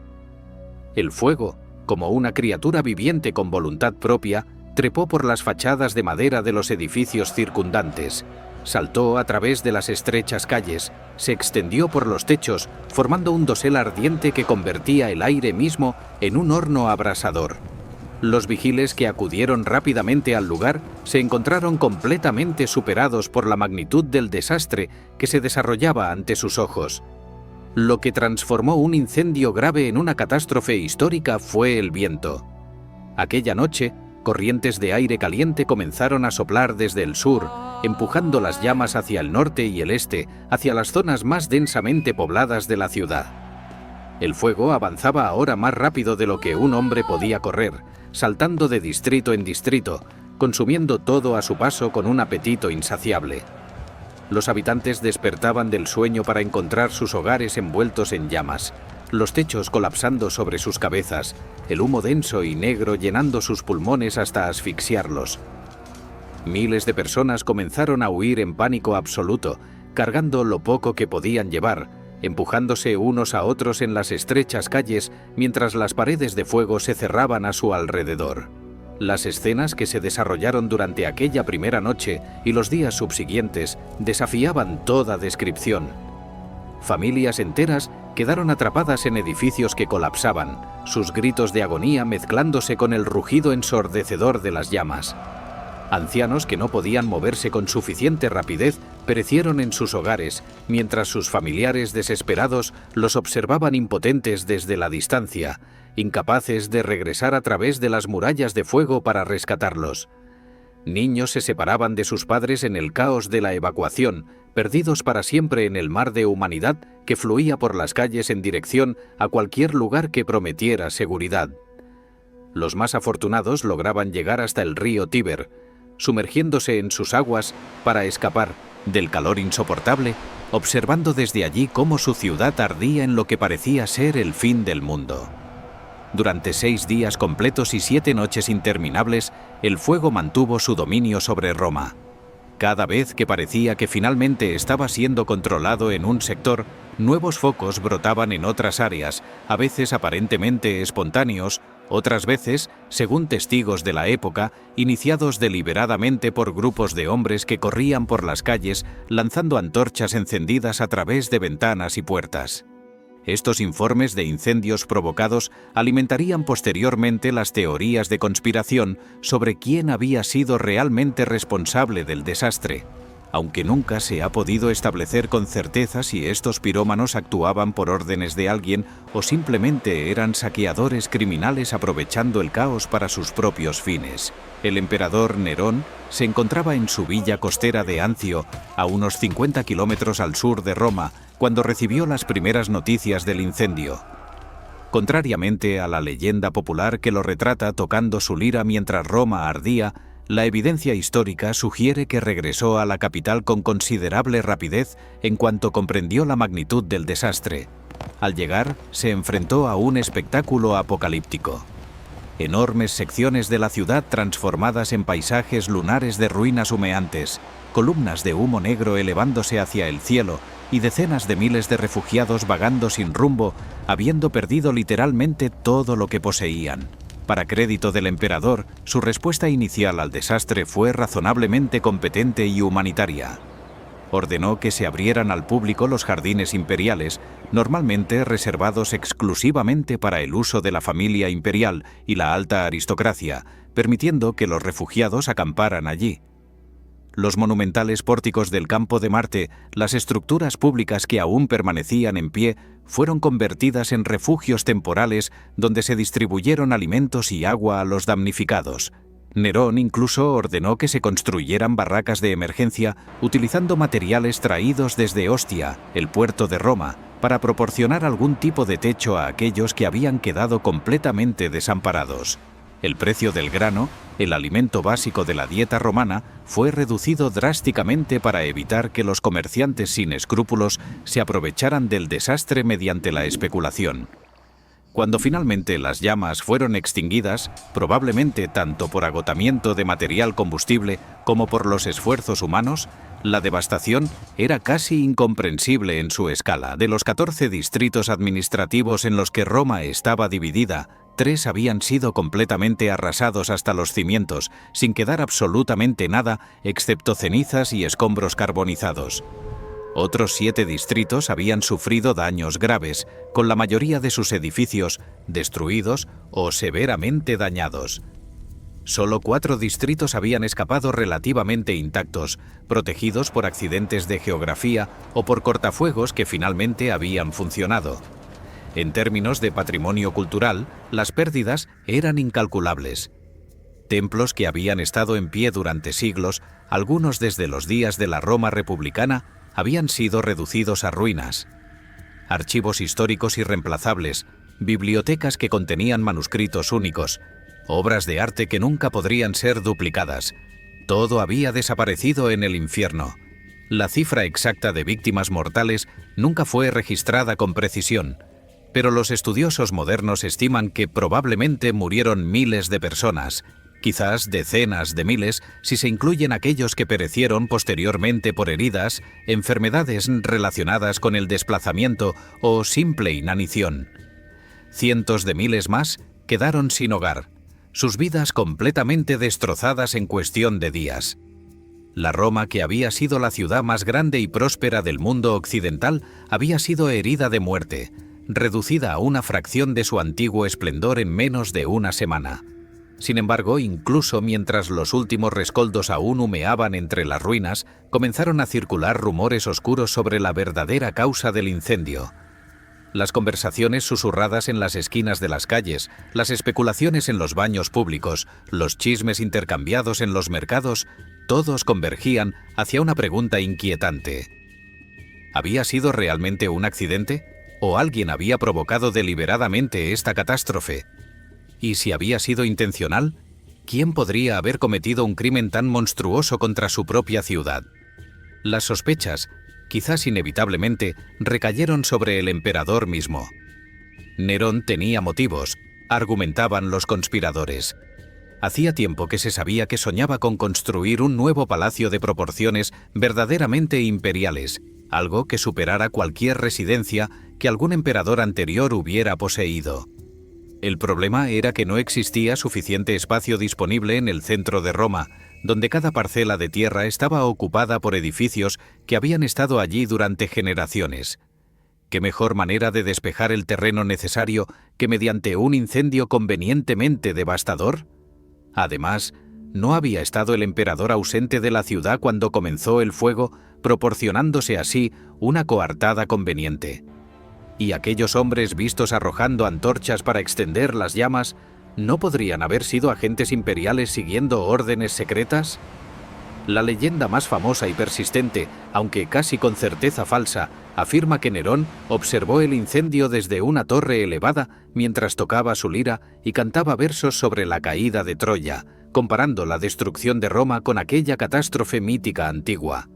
El fuego, como una criatura viviente con voluntad propia, trepó por las fachadas de madera de los edificios circundantes, saltó a través de las estrechas calles, se extendió por los techos, formando un dosel ardiente que convertía el aire mismo en un horno abrasador. Los vigiles que acudieron rápidamente al lugar se encontraron completamente superados por la magnitud del desastre que se desarrollaba ante sus ojos. Lo que transformó un incendio grave en una catástrofe histórica fue el viento. Aquella noche, corrientes de aire caliente comenzaron a soplar desde el sur, empujando las llamas hacia el norte y el este, hacia las zonas más densamente pobladas de la ciudad. El fuego avanzaba ahora más rápido de lo que un hombre podía correr, saltando de distrito en distrito, consumiendo todo a su paso con un apetito insaciable. Los habitantes despertaban del sueño para encontrar sus hogares envueltos en llamas, los techos colapsando sobre sus cabezas, el humo denso y negro llenando sus pulmones hasta asfixiarlos. Miles de personas comenzaron a huir en pánico absoluto, cargando lo poco que podían llevar, empujándose unos a otros en las estrechas calles mientras las paredes de fuego se cerraban a su alrededor. Las escenas que se desarrollaron durante aquella primera noche y los días subsiguientes desafiaban toda descripción. Familias enteras quedaron atrapadas en edificios que colapsaban, sus gritos de agonía mezclándose con el rugido ensordecedor de las llamas. Ancianos que no podían moverse con suficiente rapidez perecieron en sus hogares, mientras sus familiares desesperados los observaban impotentes desde la distancia, incapaces de regresar a través de las murallas de fuego para rescatarlos. Niños se separaban de sus padres en el caos de la evacuación, perdidos para siempre en el mar de humanidad que fluía por las calles en dirección a cualquier lugar que prometiera seguridad. Los más afortunados lograban llegar hasta el río Tíber, sumergiéndose en sus aguas para escapar del calor insoportable, observando desde allí cómo su ciudad ardía en lo que parecía ser el fin del mundo. Durante 6 días completos y 7 noches interminables, el fuego mantuvo su dominio sobre Roma. Cada vez que parecía que finalmente estaba siendo controlado en un sector, nuevos focos brotaban en otras áreas, a veces aparentemente espontáneos, otras veces, según testigos de la época, iniciados deliberadamente por grupos de hombres que corrían por las calles lanzando antorchas encendidas a través de ventanas y puertas. Estos informes de incendios provocados alimentarían posteriormente las teorías de conspiración sobre quién había sido realmente responsable del desastre, aunque nunca se ha podido establecer con certeza si estos pirómanos actuaban por órdenes de alguien o simplemente eran saqueadores criminales aprovechando el caos para sus propios fines. El emperador Nerón se encontraba en su villa costera de Ancio, a unos 50 kilómetros al sur de Roma, cuando recibió las primeras noticias del incendio. Contrariamente a la leyenda popular que lo retrata tocando su lira mientras Roma ardía, la evidencia histórica sugiere que regresó a la capital con considerable rapidez en cuanto comprendió la magnitud del desastre. Al llegar, se enfrentó a un espectáculo apocalíptico. Enormes secciones de la ciudad transformadas en paisajes lunares de ruinas humeantes, columnas de humo negro elevándose hacia el cielo y decenas de miles de refugiados vagando sin rumbo, habiendo perdido literalmente todo lo que poseían. Para crédito del emperador, su respuesta inicial al desastre fue razonablemente competente y humanitaria. Ordenó que se abrieran al público los jardines imperiales, normalmente reservados exclusivamente para el uso de la familia imperial y la alta aristocracia, permitiendo que los refugiados acamparan allí. Los monumentales pórticos del Campo de Marte, las estructuras públicas que aún permanecían en pie, fueron convertidas en refugios temporales donde se distribuyeron alimentos y agua a los damnificados. Nerón incluso ordenó que se construyeran barracas de emergencia utilizando materiales traídos desde Ostia, el puerto de Roma, para proporcionar algún tipo de techo a aquellos que habían quedado completamente desamparados. El precio del grano, el alimento básico de la dieta romana, fue reducido drásticamente para evitar que los comerciantes sin escrúpulos se aprovecharan del desastre mediante la especulación. Cuando finalmente las llamas fueron extinguidas, probablemente tanto por agotamiento de material combustible como por los esfuerzos humanos, la devastación era casi incomprensible en su escala. De los 14 distritos administrativos en los que Roma estaba dividida, 3 habían sido completamente arrasados hasta los cimientos, sin quedar absolutamente nada excepto cenizas y escombros carbonizados. Otros 7 distritos habían sufrido daños graves, con la mayoría de sus edificios destruidos o severamente dañados. Solo 4 distritos habían escapado relativamente intactos, protegidos por accidentes de geografía o por cortafuegos que finalmente habían funcionado. En términos de patrimonio cultural, las pérdidas eran incalculables. Templos que habían estado en pie durante siglos, algunos desde los días de la Roma republicana, habían sido reducidos a ruinas. Archivos históricos irreemplazables, bibliotecas que contenían manuscritos únicos, obras de arte que nunca podrían ser duplicadas. Todo había desaparecido en el infierno. La cifra exacta de víctimas mortales nunca fue registrada con precisión, pero los estudiosos modernos estiman que probablemente murieron miles de personas, quizás decenas de miles si se incluyen aquellos que perecieron posteriormente por heridas, enfermedades relacionadas con el desplazamiento o simple inanición. Cientos de miles más quedaron sin hogar, sus vidas completamente destrozadas en cuestión de días. La Roma, que había sido la ciudad más grande y próspera del mundo occidental, había sido herida de muerte, reducida a una fracción de su antiguo esplendor en menos de una semana. Sin embargo, incluso mientras los últimos rescoldos aún humeaban entre las ruinas, comenzaron a circular rumores oscuros sobre la verdadera causa del incendio. Las conversaciones susurradas en las esquinas de las calles, las especulaciones en los baños públicos, los chismes intercambiados en los mercados, todos convergían hacia una pregunta inquietante. ¿Había sido realmente un accidente? ¿O alguien había provocado deliberadamente esta catástrofe? ¿Y si había sido intencional? ¿Quién podría haber cometido un crimen tan monstruoso contra su propia ciudad? Las sospechas, quizás inevitablemente, recayeron sobre el emperador mismo. Nerón tenía motivos, argumentaban los conspiradores. Hacía tiempo que se sabía que soñaba con construir un nuevo palacio de proporciones verdaderamente imperiales, algo que superara cualquier residencia que algún emperador anterior hubiera poseído. El problema era que no existía suficiente espacio disponible en el centro de Roma, donde cada parcela de tierra estaba ocupada por edificios que habían estado allí durante generaciones. ¿Qué mejor manera de despejar el terreno necesario que mediante un incendio convenientemente devastador? Además, ¿no había estado el emperador ausente de la ciudad cuando comenzó el fuego, proporcionándose así una coartada conveniente? ¿Y aquellos hombres vistos arrojando antorchas para extender las llamas no podrían haber sido agentes imperiales siguiendo órdenes secretas? La leyenda más famosa y persistente, aunque casi con certeza falsa, afirma que Nerón observó el incendio desde una torre elevada mientras tocaba su lira y cantaba versos sobre la caída de Troya, comparando la destrucción de Roma con aquella catástrofe mítica antigua.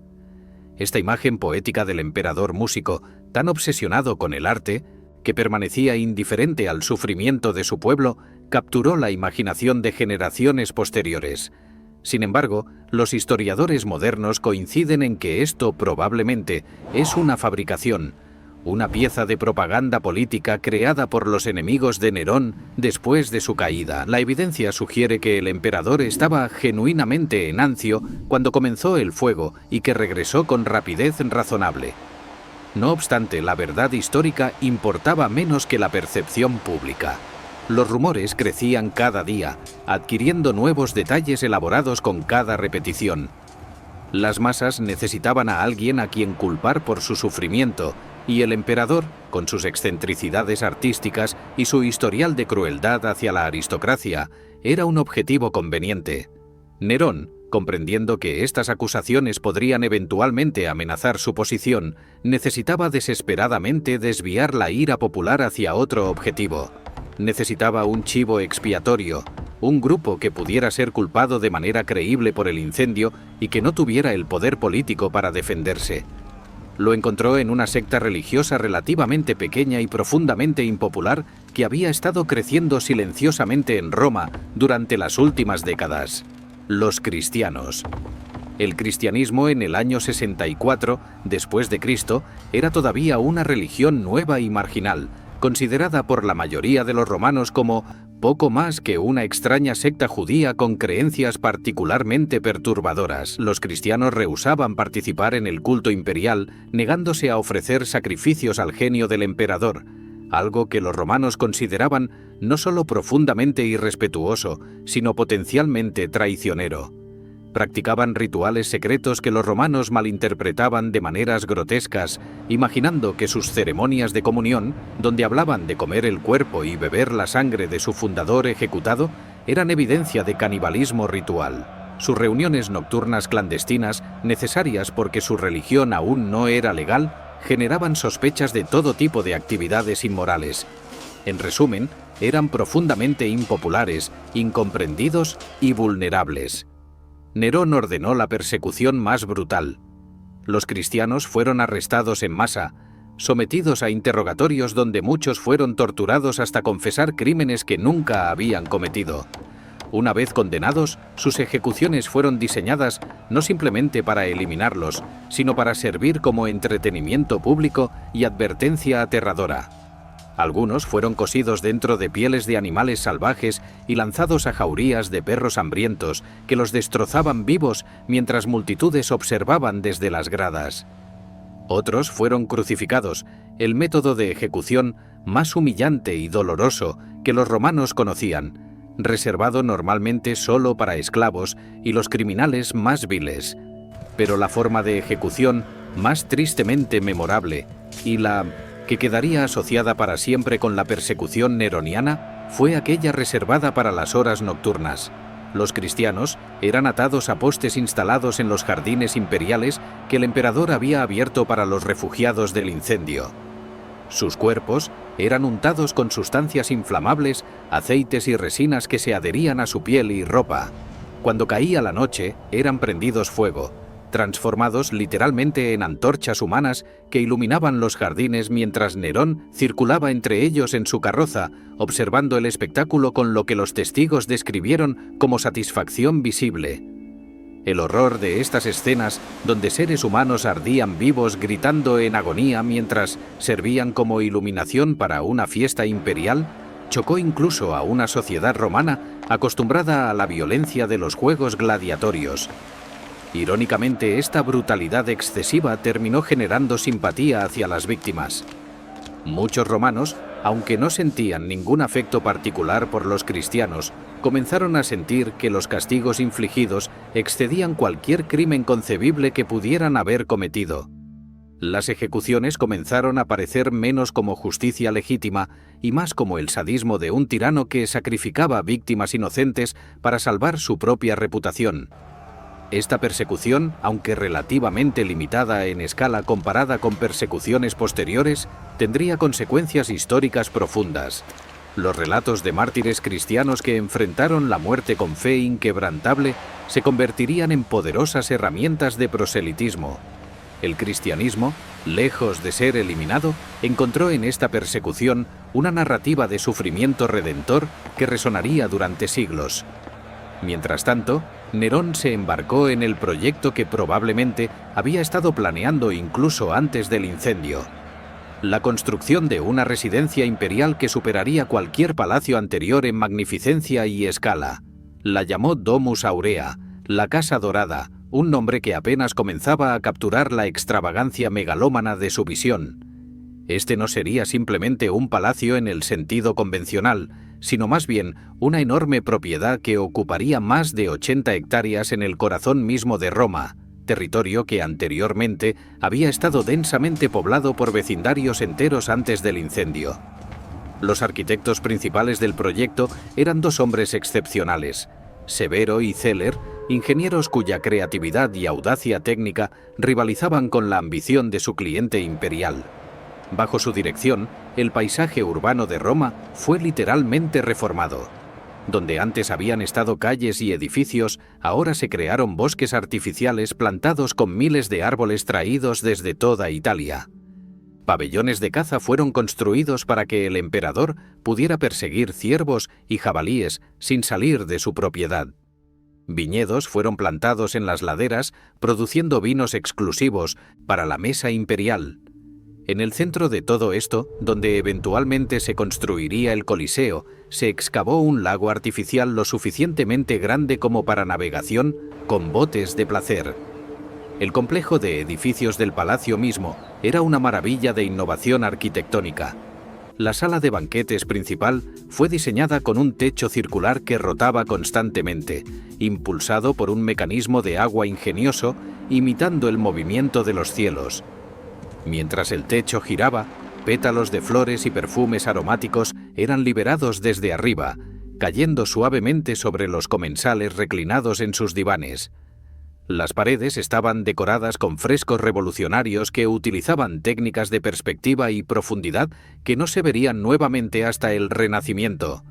Esta imagen poética del emperador músico, tan obsesionado con el arte, que permanecía indiferente al sufrimiento de su pueblo, capturó la imaginación de generaciones posteriores. Sin embargo, los historiadores modernos coinciden en que esto probablemente es una fabricación, una pieza de propaganda política creada por los enemigos de Nerón después de su caída. La evidencia sugiere que el emperador estaba genuinamente en Ancio cuando comenzó el fuego y que regresó con rapidez razonable. No obstante, la verdad histórica importaba menos que la percepción pública. Los rumores crecían cada día, adquiriendo nuevos detalles elaborados con cada repetición. Las masas necesitaban a alguien a quien culpar por su sufrimiento, y el emperador, con sus excentricidades artísticas y su historial de crueldad hacia la aristocracia, era un objetivo conveniente. Nerón, Comprendiendo que estas acusaciones podrían eventualmente amenazar su posición, necesitaba desesperadamente desviar la ira popular hacia otro objetivo. Necesitaba un chivo expiatorio, un grupo que pudiera ser culpado de manera creíble por el incendio y que no tuviera el poder político para defenderse. Lo encontró en una secta religiosa relativamente pequeña y profundamente impopular que había estado creciendo silenciosamente en Roma durante las últimas décadas: los cristianos. El cristianismo en el año 64 después de Cristo era todavía una religión nueva y marginal, considerada por la mayoría de los romanos como poco más que una extraña secta judía con creencias particularmente perturbadoras. Los cristianos rehusaban participar en el culto imperial, negándose a ofrecer sacrificios al genio del emperador, algo que los romanos consideraban no solo profundamente irrespetuoso, sino potencialmente traicionero. Practicaban rituales secretos que los romanos malinterpretaban de maneras grotescas, imaginando que sus ceremonias de comunión, donde hablaban de comer el cuerpo y beber la sangre de su fundador ejecutado, eran evidencia de canibalismo ritual. Sus reuniones nocturnas clandestinas, necesarias porque su religión aún no era legal, generaban sospechas de todo tipo de actividades inmorales. En resumen, eran profundamente impopulares, incomprendidos y vulnerables. Nerón ordenó la persecución más brutal. Los cristianos fueron arrestados en masa, sometidos a interrogatorios donde muchos fueron torturados hasta confesar crímenes que nunca habían cometido. Una vez condenados, sus ejecuciones fueron diseñadas no simplemente para eliminarlos, sino para servir como entretenimiento público y advertencia aterradora. Algunos fueron cosidos dentro de pieles de animales salvajes y lanzados a jaurías de perros hambrientos que los destrozaban vivos mientras multitudes observaban desde las gradas. Otros fueron crucificados, el método de ejecución más humillante y doloroso que los romanos conocían, reservado normalmente solo para esclavos y los criminales más viles. Pero la forma de ejecución más tristemente memorable y la que quedaría asociada para siempre con la persecución neroniana fue aquella reservada para las horas nocturnas. Los cristianos eran atados a postes instalados en los jardines imperiales que el emperador había abierto para los refugiados del incendio. Sus cuerpos eran untados con sustancias inflamables, aceites y resinas que se adherían a su piel y ropa. Cuando caía la noche, eran prendidos fuego, transformados literalmente en antorchas humanas que iluminaban los jardines mientras Nerón circulaba entre ellos en su carroza, observando el espectáculo con lo que los testigos describieron como satisfacción visible. El horror de estas escenas, donde seres humanos ardían vivos gritando en agonía mientras servían como iluminación para una fiesta imperial, chocó incluso a una sociedad romana acostumbrada a la violencia de los juegos gladiatorios. Irónicamente, esta brutalidad excesiva terminó generando simpatía hacia las víctimas. Muchos romanos, aunque no sentían ningún afecto particular por los cristianos, comenzaron a sentir que los castigos infligidos excedían cualquier crimen concebible que pudieran haber cometido. Las ejecuciones comenzaron a parecer menos como justicia legítima y más como el sadismo de un tirano que sacrificaba víctimas inocentes para salvar su propia reputación. Esta persecución, aunque relativamente limitada en escala comparada con persecuciones posteriores, tendría consecuencias históricas profundas. Los relatos de mártires cristianos que enfrentaron la muerte con fe inquebrantable se convertirían en poderosas herramientas de proselitismo. El cristianismo, lejos de ser eliminado, encontró en esta persecución una narrativa de sufrimiento redentor que resonaría durante siglos. Mientras tanto, Nerón se embarcó en el proyecto que probablemente había estado planeando incluso antes del incendio: la construcción de una residencia imperial que superaría cualquier palacio anterior en magnificencia y escala. La llamó Domus Aurea, la Casa Dorada, un nombre que apenas comenzaba a capturar la extravagancia megalómana de su visión. Este no sería simplemente un palacio en el sentido convencional, sino más bien una enorme propiedad que ocuparía más de 80 hectáreas en el corazón mismo de Roma, territorio que anteriormente había estado densamente poblado por vecindarios enteros antes del incendio. Los arquitectos principales del proyecto eran dos hombres excepcionales: Severo y Celer, ingenieros cuya creatividad y audacia técnica rivalizaban con la ambición de su cliente imperial. Bajo su dirección, el paisaje urbano de Roma fue literalmente reformado. Donde antes habían estado calles y edificios, ahora se crearon bosques artificiales plantados con miles de árboles traídos desde toda Italia. Pabellones de caza fueron construidos para que el emperador pudiera perseguir ciervos y jabalíes sin salir de su propiedad. Viñedos fueron plantados en las laderas, produciendo vinos exclusivos para la mesa imperial. En el centro de todo esto, donde eventualmente se construiría el Coliseo, se excavó un lago artificial lo suficientemente grande como para navegación con botes de placer. El complejo de edificios del palacio mismo era una maravilla de innovación arquitectónica. La sala de banquetes principal fue diseñada con un techo circular que rotaba constantemente, impulsado por un mecanismo de agua ingenioso, imitando el movimiento de los cielos. Mientras el techo giraba, pétalos de flores y perfumes aromáticos eran liberados desde arriba, cayendo suavemente sobre los comensales reclinados en sus divanes. Las paredes estaban decoradas con frescos revolucionarios que utilizaban técnicas de perspectiva y profundidad que no se verían nuevamente hasta el Renacimiento.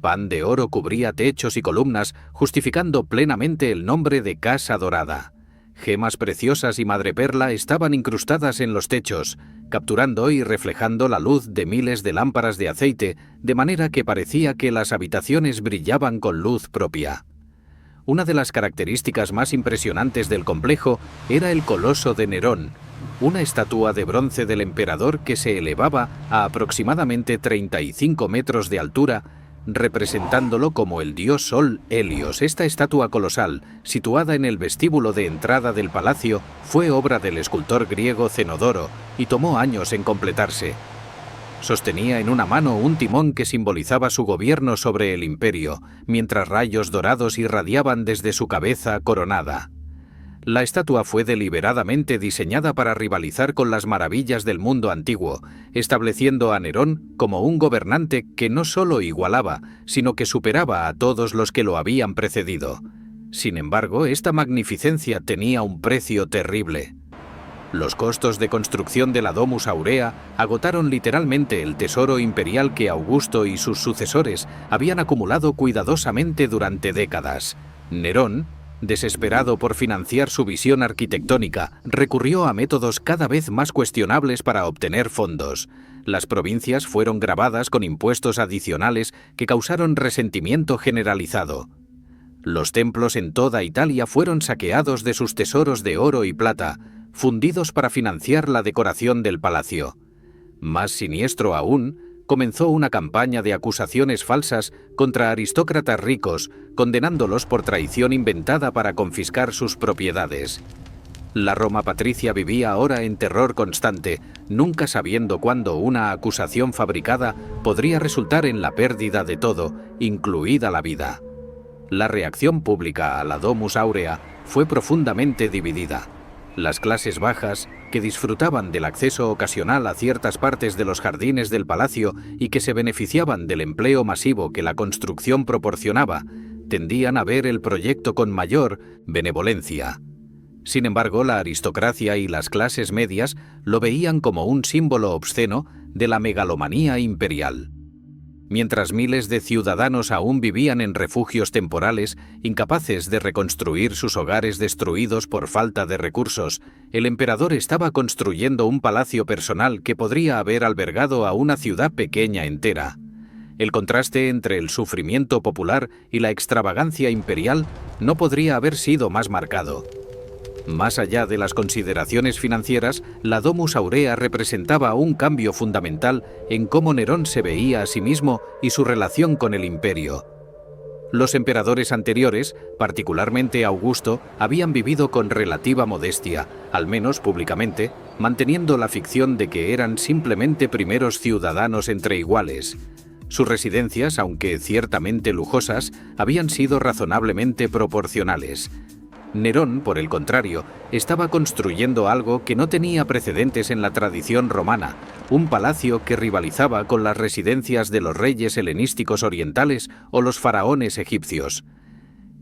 Pan de oro cubría techos y columnas, justificando plenamente el nombre de Casa Dorada. Gemas preciosas y madreperla estaban incrustadas en los techos, capturando y reflejando la luz de miles de lámparas de aceite, de manera que parecía que las habitaciones brillaban con luz propia. Una de las características más impresionantes del complejo era el Coloso de Nerón, una estatua de bronce del emperador que se elevaba a aproximadamente 35 metros de altura, representándolo como el dios Sol Helios. Esta estatua colosal, situada en el vestíbulo de entrada del palacio, fue obra del escultor griego Cenodoro y tomó años en completarse. Sostenía en una mano un timón que simbolizaba su gobierno sobre el imperio, mientras rayos dorados irradiaban desde su cabeza coronada. La estatua fue deliberadamente diseñada para rivalizar con las maravillas del mundo antiguo, estableciendo a Nerón como un gobernante que no solo igualaba, sino que superaba a todos los que lo habían precedido. Sin embargo, esta magnificencia tenía un precio terrible. Los costos de construcción de la Domus Aurea agotaron literalmente el tesoro imperial que Augusto y sus sucesores habían acumulado cuidadosamente durante décadas. Nerón, desesperado por financiar su visión arquitectónica, recurrió a métodos cada vez más cuestionables para obtener fondos. Las provincias fueron gravadas con impuestos adicionales que causaron resentimiento generalizado. Los templos en toda Italia fueron saqueados de sus tesoros de oro y plata, fundidos para financiar la decoración del palacio. Más siniestro aún, comenzó una campaña de acusaciones falsas contra aristócratas ricos, condenándolos por traición inventada para confiscar sus propiedades. La Roma patricia vivía ahora en terror constante, nunca sabiendo cuándo una acusación fabricada podría resultar en la pérdida de todo, incluida la vida. La reacción pública a la Domus Aurea fue profundamente dividida. Las clases bajas, que disfrutaban del acceso ocasional a ciertas partes de los jardines del palacio y que se beneficiaban del empleo masivo que la construcción proporcionaba, tendían a ver el proyecto con mayor benevolencia. Sin embargo, la aristocracia y las clases medias lo veían como un símbolo obsceno de la megalomanía imperial. Mientras miles de ciudadanos aún vivían en refugios temporales, incapaces de reconstruir sus hogares destruidos por falta de recursos, el emperador estaba construyendo un palacio personal que podría haber albergado a una ciudad pequeña entera. El contraste entre el sufrimiento popular y la extravagancia imperial no podría haber sido más marcado. Más allá de las consideraciones financieras, la Domus Aurea representaba un cambio fundamental en cómo Nerón se veía a sí mismo y su relación con el imperio. Los emperadores anteriores, particularmente Augusto, habían vivido con relativa modestia, al menos públicamente, manteniendo la ficción de que eran simplemente primeros ciudadanos entre iguales. Sus residencias, aunque ciertamente lujosas, habían sido razonablemente proporcionales. Nerón, por el contrario, estaba construyendo algo que no tenía precedentes en la tradición romana, un palacio que rivalizaba con las residencias de los reyes helenísticos orientales o los faraones egipcios.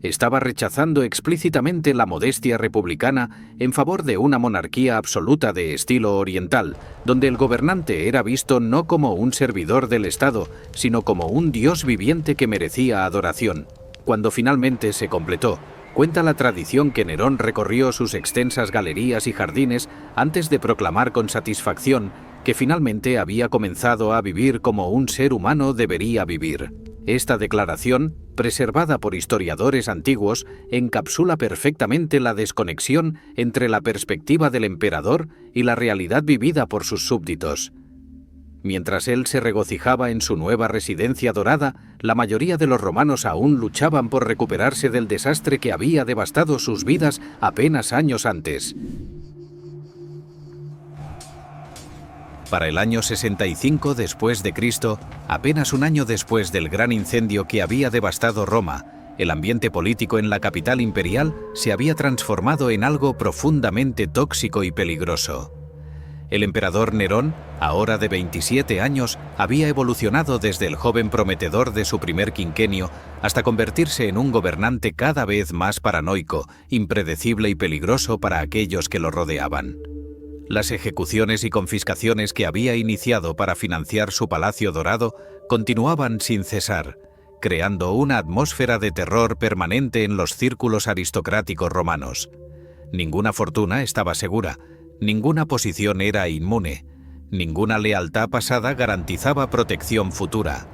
Estaba rechazando explícitamente la modestia republicana en favor de una monarquía absoluta de estilo oriental, donde el gobernante era visto no como un servidor del Estado, sino como un dios viviente que merecía adoración. Cuando finalmente se completó, cuenta la tradición que Nerón recorrió sus extensas galerías y jardines antes de proclamar con satisfacción que finalmente había comenzado a vivir como un ser humano debería vivir. Esta declaración, preservada por historiadores antiguos, encapsula perfectamente la desconexión entre la perspectiva del emperador y la realidad vivida por sus súbditos. Mientras él se regocijaba en su nueva residencia dorada, la mayoría de los romanos aún luchaban por recuperarse del desastre que había devastado sus vidas apenas años antes. Para el año 65 después de Cristo, apenas un año después del gran incendio que había devastado Roma, el ambiente político en la capital imperial se había transformado en algo profundamente tóxico y peligroso. El emperador Nerón, ahora de 27 años, había evolucionado desde el joven prometedor de su primer quinquenio hasta convertirse en un gobernante cada vez más paranoico, impredecible y peligroso para aquellos que lo rodeaban. Las ejecuciones y confiscaciones que había iniciado para financiar su palacio dorado continuaban sin cesar, creando una atmósfera de terror permanente en los círculos aristocráticos romanos. Ninguna fortuna estaba segura, ninguna posición era inmune, ninguna lealtad pasada garantizaba protección futura.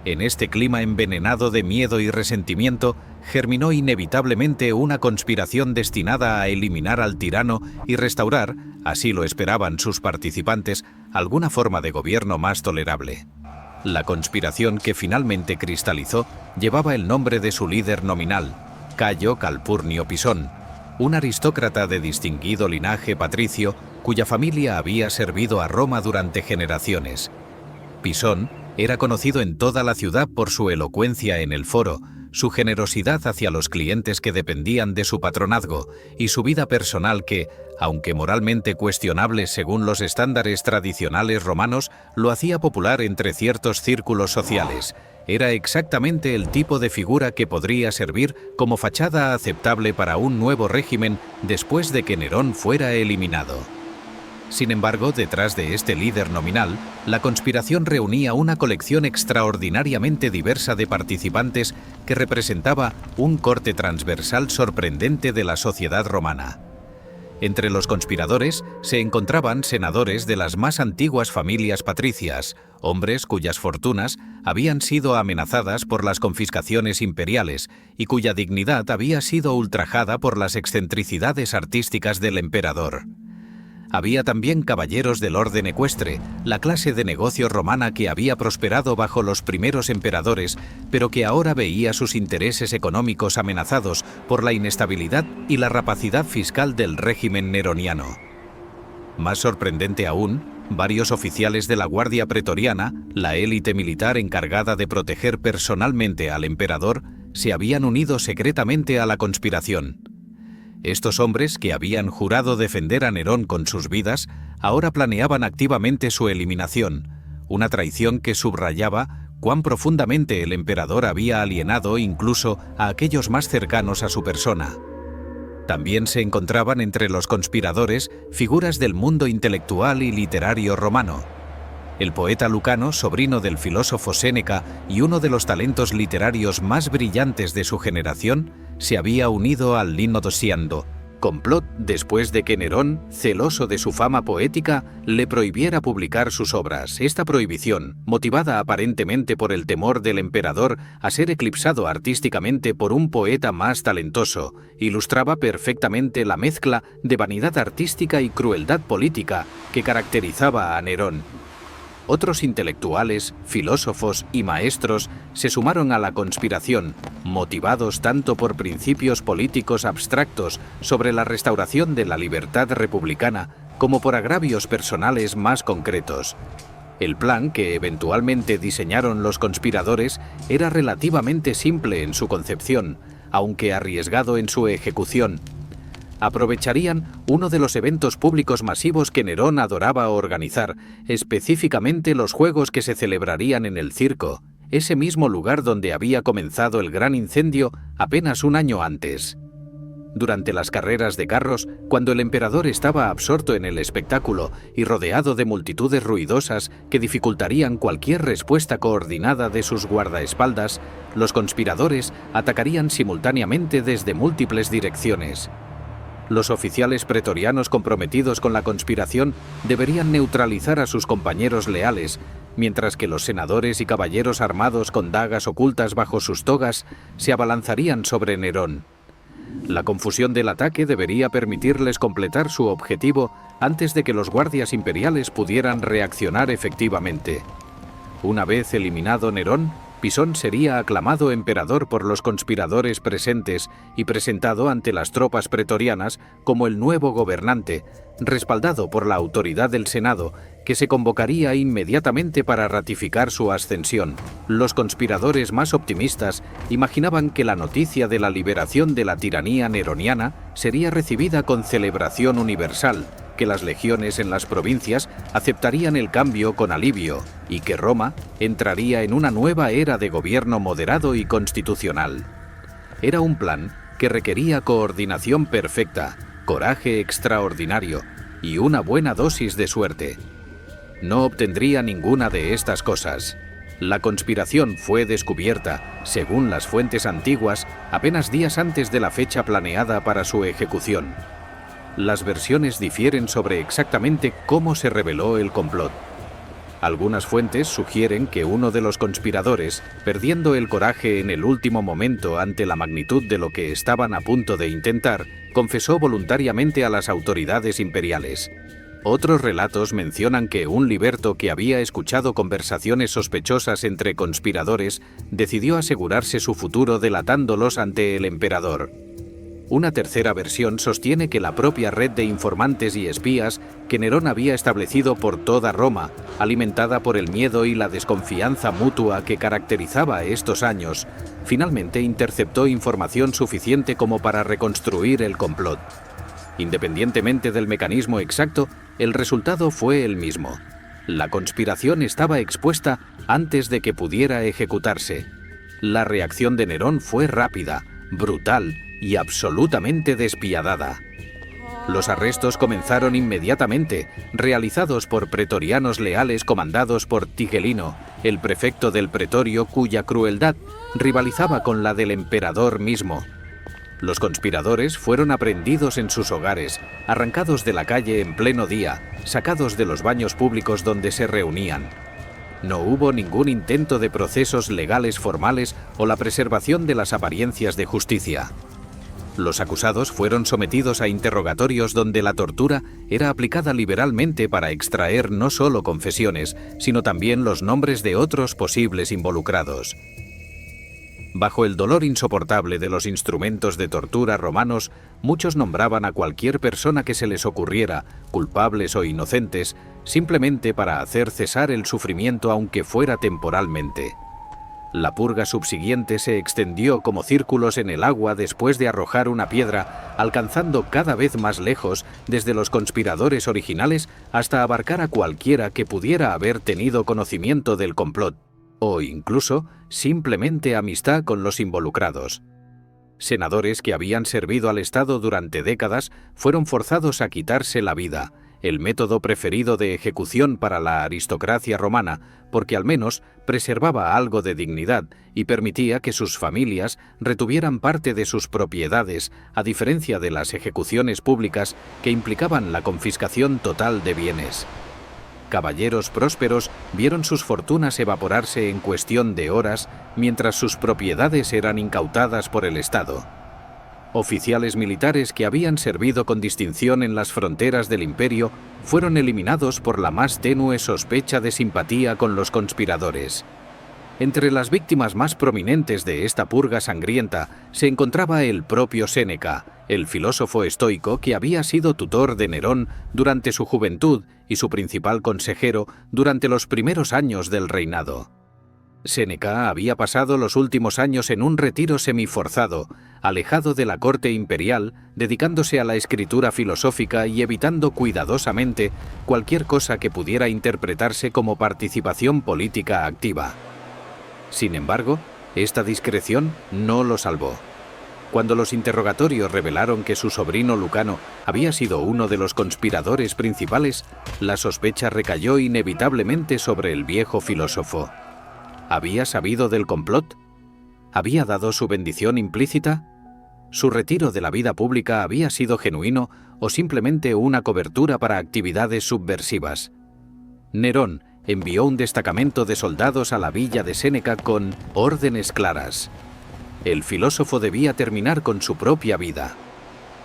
En este clima envenenado de miedo y resentimiento, germinó inevitablemente una conspiración destinada a eliminar al tirano y restaurar, así lo esperaban sus participantes, alguna forma de gobierno más tolerable. La conspiración que finalmente cristalizó llevaba el nombre de su líder nominal, Cayo Calpurnio Pisón, un aristócrata de distinguido linaje patricio cuya familia había servido a Roma durante generaciones. Pisón era conocido en toda la ciudad por su elocuencia en el foro, su generosidad hacia los clientes que dependían de su patronazgo y su vida personal que, aunque moralmente cuestionable según los estándares tradicionales romanos, lo hacía popular entre ciertos círculos sociales. Era exactamente el tipo de figura que podría servir como fachada aceptable para un nuevo régimen después de que Nerón fuera eliminado. Sin embargo, detrás de este líder nominal, la conspiración reunía una colección extraordinariamente diversa de participantes que representaba un corte transversal sorprendente de la sociedad romana. Entre los conspiradores se encontraban senadores de las más antiguas familias patricias, hombres cuyas fortunas habían sido amenazadas por las confiscaciones imperiales y cuya dignidad había sido ultrajada por las excentricidades artísticas del emperador. Había también caballeros del orden ecuestre, la clase de negocio romana que había prosperado bajo los primeros emperadores, pero que ahora veía sus intereses económicos amenazados por la inestabilidad y la rapacidad fiscal del régimen neroniano. Más sorprendente aún, varios oficiales de la Guardia Pretoriana, la élite militar encargada de proteger personalmente al emperador, se habían unido secretamente a la conspiración. Estos hombres, que habían jurado defender a Nerón con sus vidas, ahora planeaban activamente su eliminación, una traición que subrayaba cuán profundamente el emperador había alienado incluso a aquellos más cercanos a su persona. También se encontraban entre los conspiradores figuras del mundo intelectual y literario romano. El poeta Lucano, sobrino del filósofo Séneca y uno de los talentos literarios más brillantes de su generación, se había unido al Linodosiando, complot después de que Nerón, celoso de su fama poética, le prohibiera publicar sus obras. Esta prohibición, motivada aparentemente por el temor del emperador a ser eclipsado artísticamente por un poeta más talentoso, ilustraba perfectamente la mezcla de vanidad artística y crueldad política que caracterizaba a Nerón. Otros intelectuales, filósofos y maestros se sumaron a la conspiración, motivados tanto por principios políticos abstractos sobre la restauración de la libertad republicana como por agravios personales más concretos. El plan que eventualmente diseñaron los conspiradores era relativamente simple en su concepción, aunque arriesgado en su ejecución. Aprovecharían uno de los eventos públicos masivos que Nerón adoraba organizar, específicamente los juegos que se celebrarían en el circo, ese mismo lugar donde había comenzado el gran incendio apenas un año antes. Durante las carreras de carros, cuando el emperador estaba absorto en el espectáculo y rodeado de multitudes ruidosas que dificultarían cualquier respuesta coordinada de sus guardaespaldas, los conspiradores atacarían simultáneamente desde múltiples direcciones. Los oficiales pretorianos comprometidos con la conspiración deberían neutralizar a sus compañeros leales, mientras que los senadores y caballeros armados con dagas ocultas bajo sus togas se abalanzarían sobre Nerón. La confusión del ataque debería permitirles completar su objetivo antes de que los guardias imperiales pudieran reaccionar efectivamente. Una vez eliminado Nerón, Pisón sería aclamado emperador por los conspiradores presentes y presentado ante las tropas pretorianas como el nuevo gobernante, respaldado por la autoridad del Senado, que se convocaría inmediatamente para ratificar su ascensión. Los conspiradores más optimistas imaginaban que la noticia de la liberación de la tiranía neroniana sería recibida con celebración universal, que las legiones en las provincias aceptarían el cambio con alivio y que Roma entraría en una nueva era de gobierno moderado y constitucional. Era un plan que requería coordinación perfecta, coraje extraordinario y una buena dosis de suerte. No obtendría ninguna de estas cosas. La conspiración fue descubierta, según las fuentes antiguas, apenas días antes de la fecha planeada para su ejecución. Las versiones difieren sobre exactamente cómo se reveló el complot. Algunas fuentes sugieren que uno de los conspiradores, perdiendo el coraje en el último momento ante la magnitud de lo que estaban a punto de intentar, confesó voluntariamente a las autoridades imperiales. Otros relatos mencionan que un liberto que había escuchado conversaciones sospechosas entre conspiradores decidió asegurarse su futuro delatándolos ante el emperador. Una tercera versión sostiene que la propia red de informantes y espías que Nerón había establecido por toda Roma, alimentada por el miedo y la desconfianza mutua que caracterizaba estos años, finalmente interceptó información suficiente como para reconstruir el complot. Independientemente del mecanismo exacto, el resultado fue el mismo. La conspiración estaba expuesta antes de que pudiera ejecutarse. La reacción de Nerón fue rápida, brutal y absolutamente despiadada. Los arrestos comenzaron inmediatamente, realizados por pretorianos leales comandados por Tigelino, el prefecto del pretorio cuya crueldad rivalizaba con la del emperador mismo. Los conspiradores fueron aprehendidos en sus hogares, arrancados de la calle en pleno día, sacados de los baños públicos donde se reunían. No hubo ningún intento de procesos legales formales o la preservación de las apariencias de justicia. Los acusados fueron sometidos a interrogatorios donde la tortura era aplicada liberalmente para extraer no solo confesiones, sino también los nombres de otros posibles involucrados. Bajo el dolor insoportable de los instrumentos de tortura romanos, muchos nombraban a cualquier persona que se les ocurriera, culpables o inocentes, simplemente para hacer cesar el sufrimiento aunque fuera temporalmente. La purga subsiguiente se extendió como círculos en el agua después de arrojar una piedra, alcanzando cada vez más lejos desde los conspiradores originales hasta abarcar a cualquiera que pudiera haber tenido conocimiento del complot, o incluso simplemente amistad con los involucrados. Senadores que habían servido al Estado durante décadas fueron forzados a quitarse la vida, el método preferido de ejecución para la aristocracia romana, porque al menos preservaba algo de dignidad y permitía que sus familias retuvieran parte de sus propiedades, a diferencia de las ejecuciones públicas que implicaban la confiscación total de bienes. Caballeros prósperos vieron sus fortunas evaporarse en cuestión de horas, mientras sus propiedades eran incautadas por el Estado. Oficiales militares que habían servido con distinción en las fronteras del imperio fueron eliminados por la más tenue sospecha de simpatía con los conspiradores. Entre las víctimas más prominentes de esta purga sangrienta se encontraba el propio Séneca, el filósofo estoico que había sido tutor de Nerón durante su juventud y su principal consejero durante los primeros años del reinado. Séneca había pasado los últimos años en un retiro semiforzado, alejado de la corte imperial, dedicándose a la escritura filosófica y evitando cuidadosamente cualquier cosa que pudiera interpretarse como participación política activa. Sin embargo, esta discreción no lo salvó. Cuando los interrogatorios revelaron que su sobrino Lucano había sido uno de los conspiradores principales, la sospecha recayó inevitablemente sobre el viejo filósofo. ¿Había sabido del complot? ¿Había dado su bendición implícita? ¿Su retiro de la vida pública había sido genuino o simplemente una cobertura para actividades subversivas? Nerón envió un destacamento de soldados a la villa de Séneca con órdenes claras. El filósofo debía terminar con su propia vida.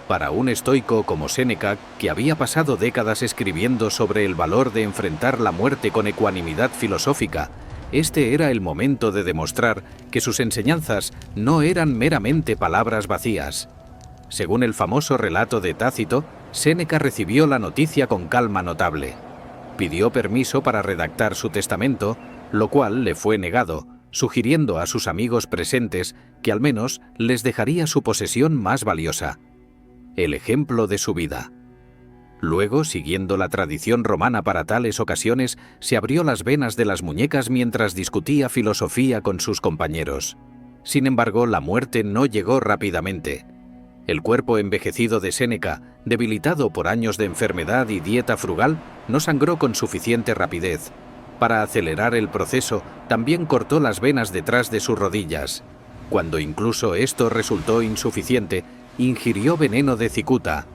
Para un estoico como Séneca, que había pasado décadas escribiendo sobre el valor de enfrentar la muerte con ecuanimidad filosófica, este era el momento de demostrar que sus enseñanzas no eran meramente palabras vacías. Según el famoso relato de Tácito, Séneca recibió la noticia con calma notable. Pidió permiso para redactar su testamento, lo cual le fue negado, sugiriendo a sus amigos presentes que al menos les dejaría su posesión más valiosa: el ejemplo de su vida. Luego, siguiendo la tradición romana para tales ocasiones, se abrió las venas de las muñecas mientras discutía filosofía con sus compañeros. Sin embargo, la muerte no llegó rápidamente. El cuerpo envejecido de Séneca, debilitado por años de enfermedad y dieta frugal, no sangró con suficiente rapidez. Para acelerar el proceso, también cortó las venas detrás de sus rodillas. Cuando incluso esto resultó insuficiente, ingirió veneno de cicuta,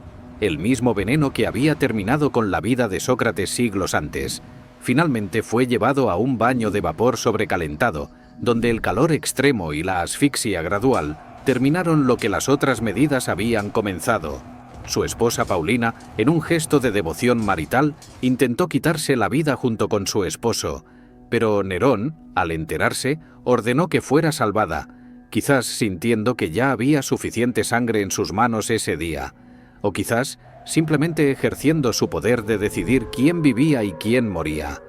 el mismo veneno que había terminado con la vida de Sócrates siglos antes. Finalmente fue llevado a un baño de vapor sobrecalentado, donde el calor extremo y la asfixia gradual terminaron lo que las otras medidas habían comenzado. Su esposa Paulina, en un gesto de devoción marital, intentó quitarse la vida junto con su esposo, pero Nerón, al enterarse, ordenó que fuera salvada, quizás sintiendo que ya había suficiente sangre en sus manos ese día, o quizás simplemente ejerciendo su poder de decidir quién vivía y quién moría.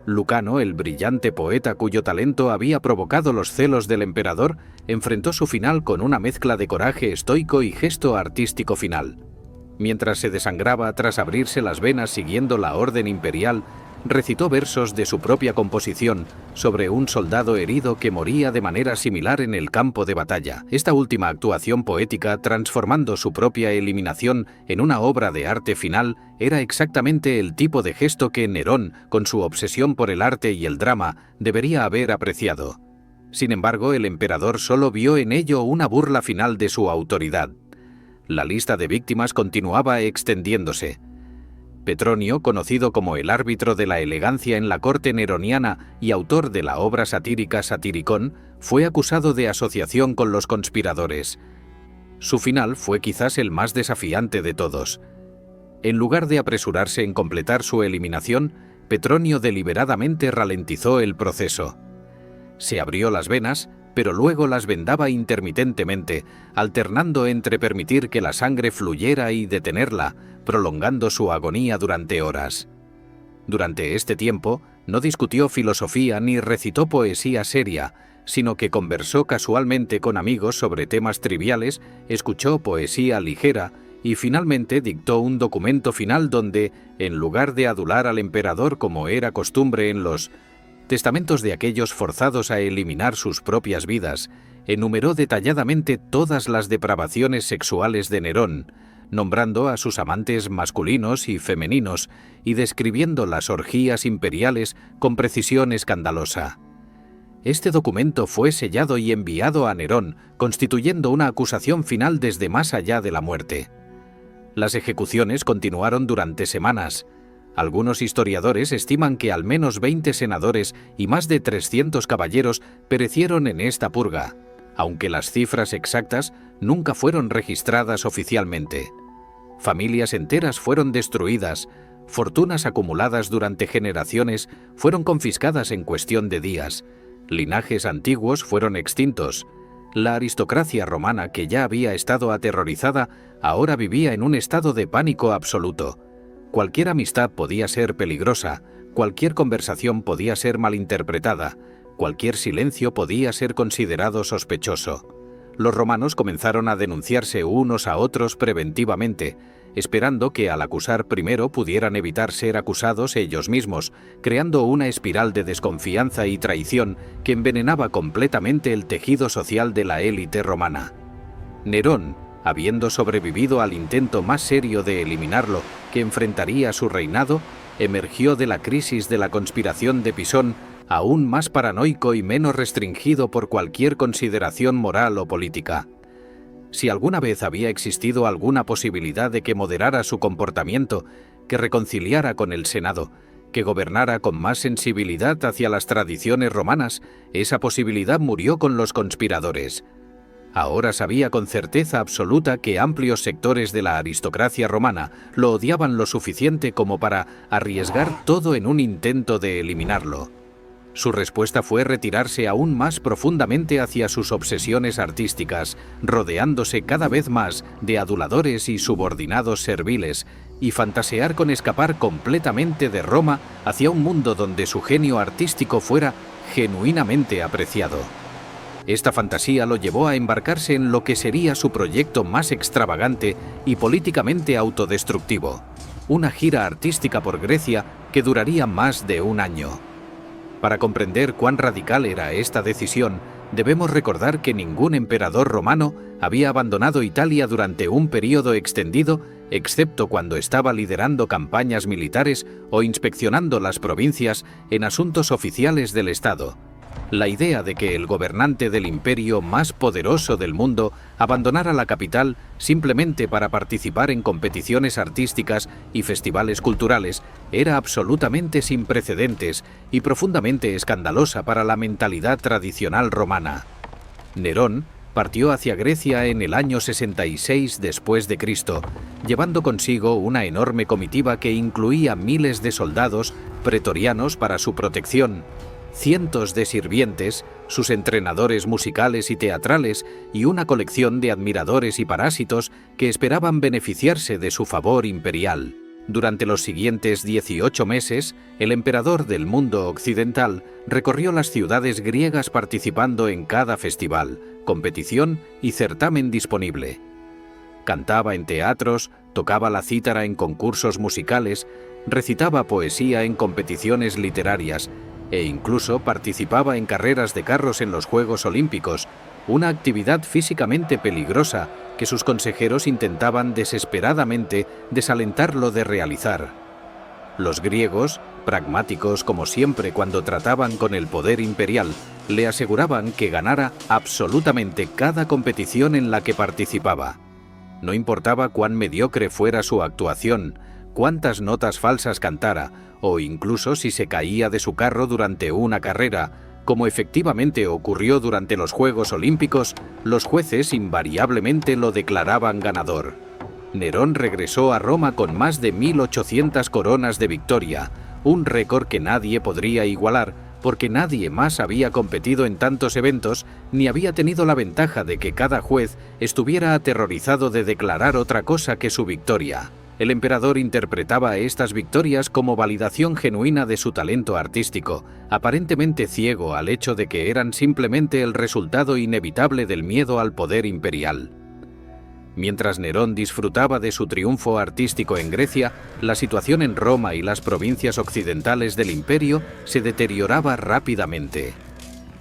Lucano, el brillante poeta cuyo talento había provocado los celos del emperador, enfrentó su final con una mezcla de coraje estoico y gesto artístico final. Mientras se desangraba tras abrirse las venas siguiendo la orden imperial, recitó versos de su propia composición sobre un soldado herido que moría de manera similar en el campo de batalla. Esta última actuación poética, transformando su propia eliminación en una obra de arte final, era exactamente el tipo de gesto que Nerón, con su obsesión por el arte y el drama, debería haber apreciado. Sin embargo, el emperador solo vio en ello una burla final de su autoridad. La lista de víctimas continuaba extendiéndose. Petronio, conocido como el árbitro de la elegancia en la corte neroniana y autor de la obra satírica Satiricón, fue acusado de asociación con los conspiradores. Su final fue quizás el más desafiante de todos. En lugar de apresurarse en completar su eliminación, Petronio deliberadamente ralentizó el proceso. Se abrió las venas, pero luego las vendaba intermitentemente, alternando entre permitir que la sangre fluyera y detenerla, prolongando su agonía durante horas. Durante este tiempo, no discutió filosofía ni recitó poesía seria, sino que conversó casualmente con amigos sobre temas triviales, escuchó poesía ligera y finalmente dictó un documento final donde, en lugar de adular al emperador como era costumbre en los testamentos de aquellos forzados a eliminar sus propias vidas, enumeró detalladamente todas las depravaciones sexuales de Nerón, nombrando a sus amantes masculinos y femeninos y describiendo las orgías imperiales con precisión escandalosa. Este documento fue sellado y enviado a Nerón, constituyendo una acusación final desde más allá de la muerte. Las ejecuciones continuaron durante semanas. Algunos historiadores estiman que al menos 20 senadores y más de 300 caballeros perecieron en esta purga, aunque las cifras exactas nunca fueron registradas oficialmente. Familias enteras fueron destruidas, fortunas acumuladas durante generaciones fueron confiscadas en cuestión de días, linajes antiguos fueron extintos. La aristocracia romana, que ya había estado aterrorizada, ahora vivía en un estado de pánico absoluto. Cualquier amistad podía ser peligrosa, cualquier conversación podía ser malinterpretada, cualquier silencio podía ser considerado sospechoso. Los romanos comenzaron a denunciarse unos a otros preventivamente. esperando que al acusar primero pudieran evitar ser acusados ellos mismos, creando una espiral de desconfianza y traición que envenenaba completamente el tejido social de la élite romana. Nerón, habiendo sobrevivido al intento más serio de eliminarlo que enfrentaría su reinado, emergió de la crisis de la conspiración de Pisón aún más paranoico y menos restringido por cualquier consideración moral o política. Si alguna vez había existido alguna posibilidad de que moderara su comportamiento, que reconciliara con el Senado, que gobernara con más sensibilidad hacia las tradiciones romanas, esa posibilidad murió con los conspiradores. Ahora sabía con certeza absoluta que amplios sectores de la aristocracia romana lo odiaban lo suficiente como para arriesgar todo en un intento de eliminarlo. Su respuesta fue retirarse aún más profundamente hacia sus obsesiones artísticas, rodeándose cada vez más de aduladores y subordinados serviles, y fantasear con escapar completamente de Roma hacia un mundo donde su genio artístico fuera genuinamente apreciado. Esta fantasía lo llevó a embarcarse en lo que sería su proyecto más extravagante y políticamente autodestructivo, una gira artística por Grecia que duraría más de un año. Para comprender cuán radical era esta decisión, debemos recordar que ningún emperador romano había abandonado Italia durante un período extendido, excepto cuando estaba liderando campañas militares o inspeccionando las provincias en asuntos oficiales del Estado. La idea de que el gobernante del imperio más poderoso del mundo abandonara la capital simplemente para participar en competiciones artísticas y festivales culturales era absolutamente sin precedentes y profundamente escandalosa para la mentalidad tradicional romana. Nerón partió hacia Grecia en el año 66 después de Cristo, llevando consigo una enorme comitiva que incluía miles de soldados pretorianos para su protección, cientos de sirvientes, sus entrenadores musicales y teatrales y una colección de admiradores y parásitos que esperaban beneficiarse de su favor imperial. Durante los siguientes 18 meses, el emperador del mundo occidental recorrió las ciudades griegas participando en cada festival, competición y certamen disponible. Cantaba en teatros, tocaba la cítara en concursos musicales, recitaba poesía en competiciones literarias e incluso participaba en carreras de carros en los Juegos Olímpicos, una actividad físicamente peligrosa que sus consejeros intentaban desesperadamente desalentarlo de realizar. Los griegos, pragmáticos como siempre cuando trataban con el poder imperial, le aseguraban que ganara absolutamente cada competición en la que participaba. No importaba cuán mediocre fuera su actuación, cuántas notas falsas cantara, o incluso si se caía de su carro durante una carrera, como efectivamente ocurrió durante los Juegos Olímpicos, los jueces invariablemente lo declaraban ganador. Nerón regresó a Roma con más de 1800 coronas de victoria, un récord que nadie podría igualar, porque nadie más había competido en tantos eventos ni había tenido la ventaja de que cada juez estuviera aterrorizado de declarar otra cosa que su victoria. El emperador interpretaba estas victorias como validación genuina de su talento artístico, aparentemente ciego al hecho de que eran simplemente el resultado inevitable del miedo al poder imperial. Mientras Nerón disfrutaba de su triunfo artístico en Grecia, la situación en Roma y las provincias occidentales del imperio se deterioraba rápidamente.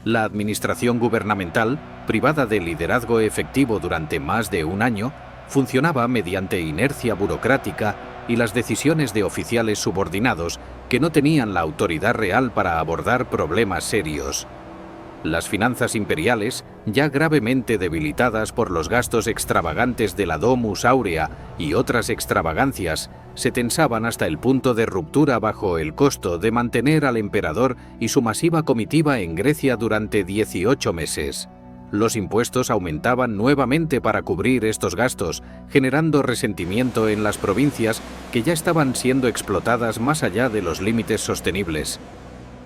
La administración gubernamental, privada de liderazgo efectivo durante más de un año, funcionaba mediante inercia burocrática y las decisiones de oficiales subordinados que no tenían la autoridad real para abordar problemas serios. Las finanzas imperiales, ya gravemente debilitadas por los gastos extravagantes de la Domus Aurea y otras extravagancias, se tensaban hasta el punto de ruptura bajo el costo de mantener al emperador y su masiva comitiva en Grecia durante 18 meses. Los impuestos aumentaban nuevamente para cubrir estos gastos, generando resentimiento en las provincias que ya estaban siendo explotadas más allá de los límites sostenibles.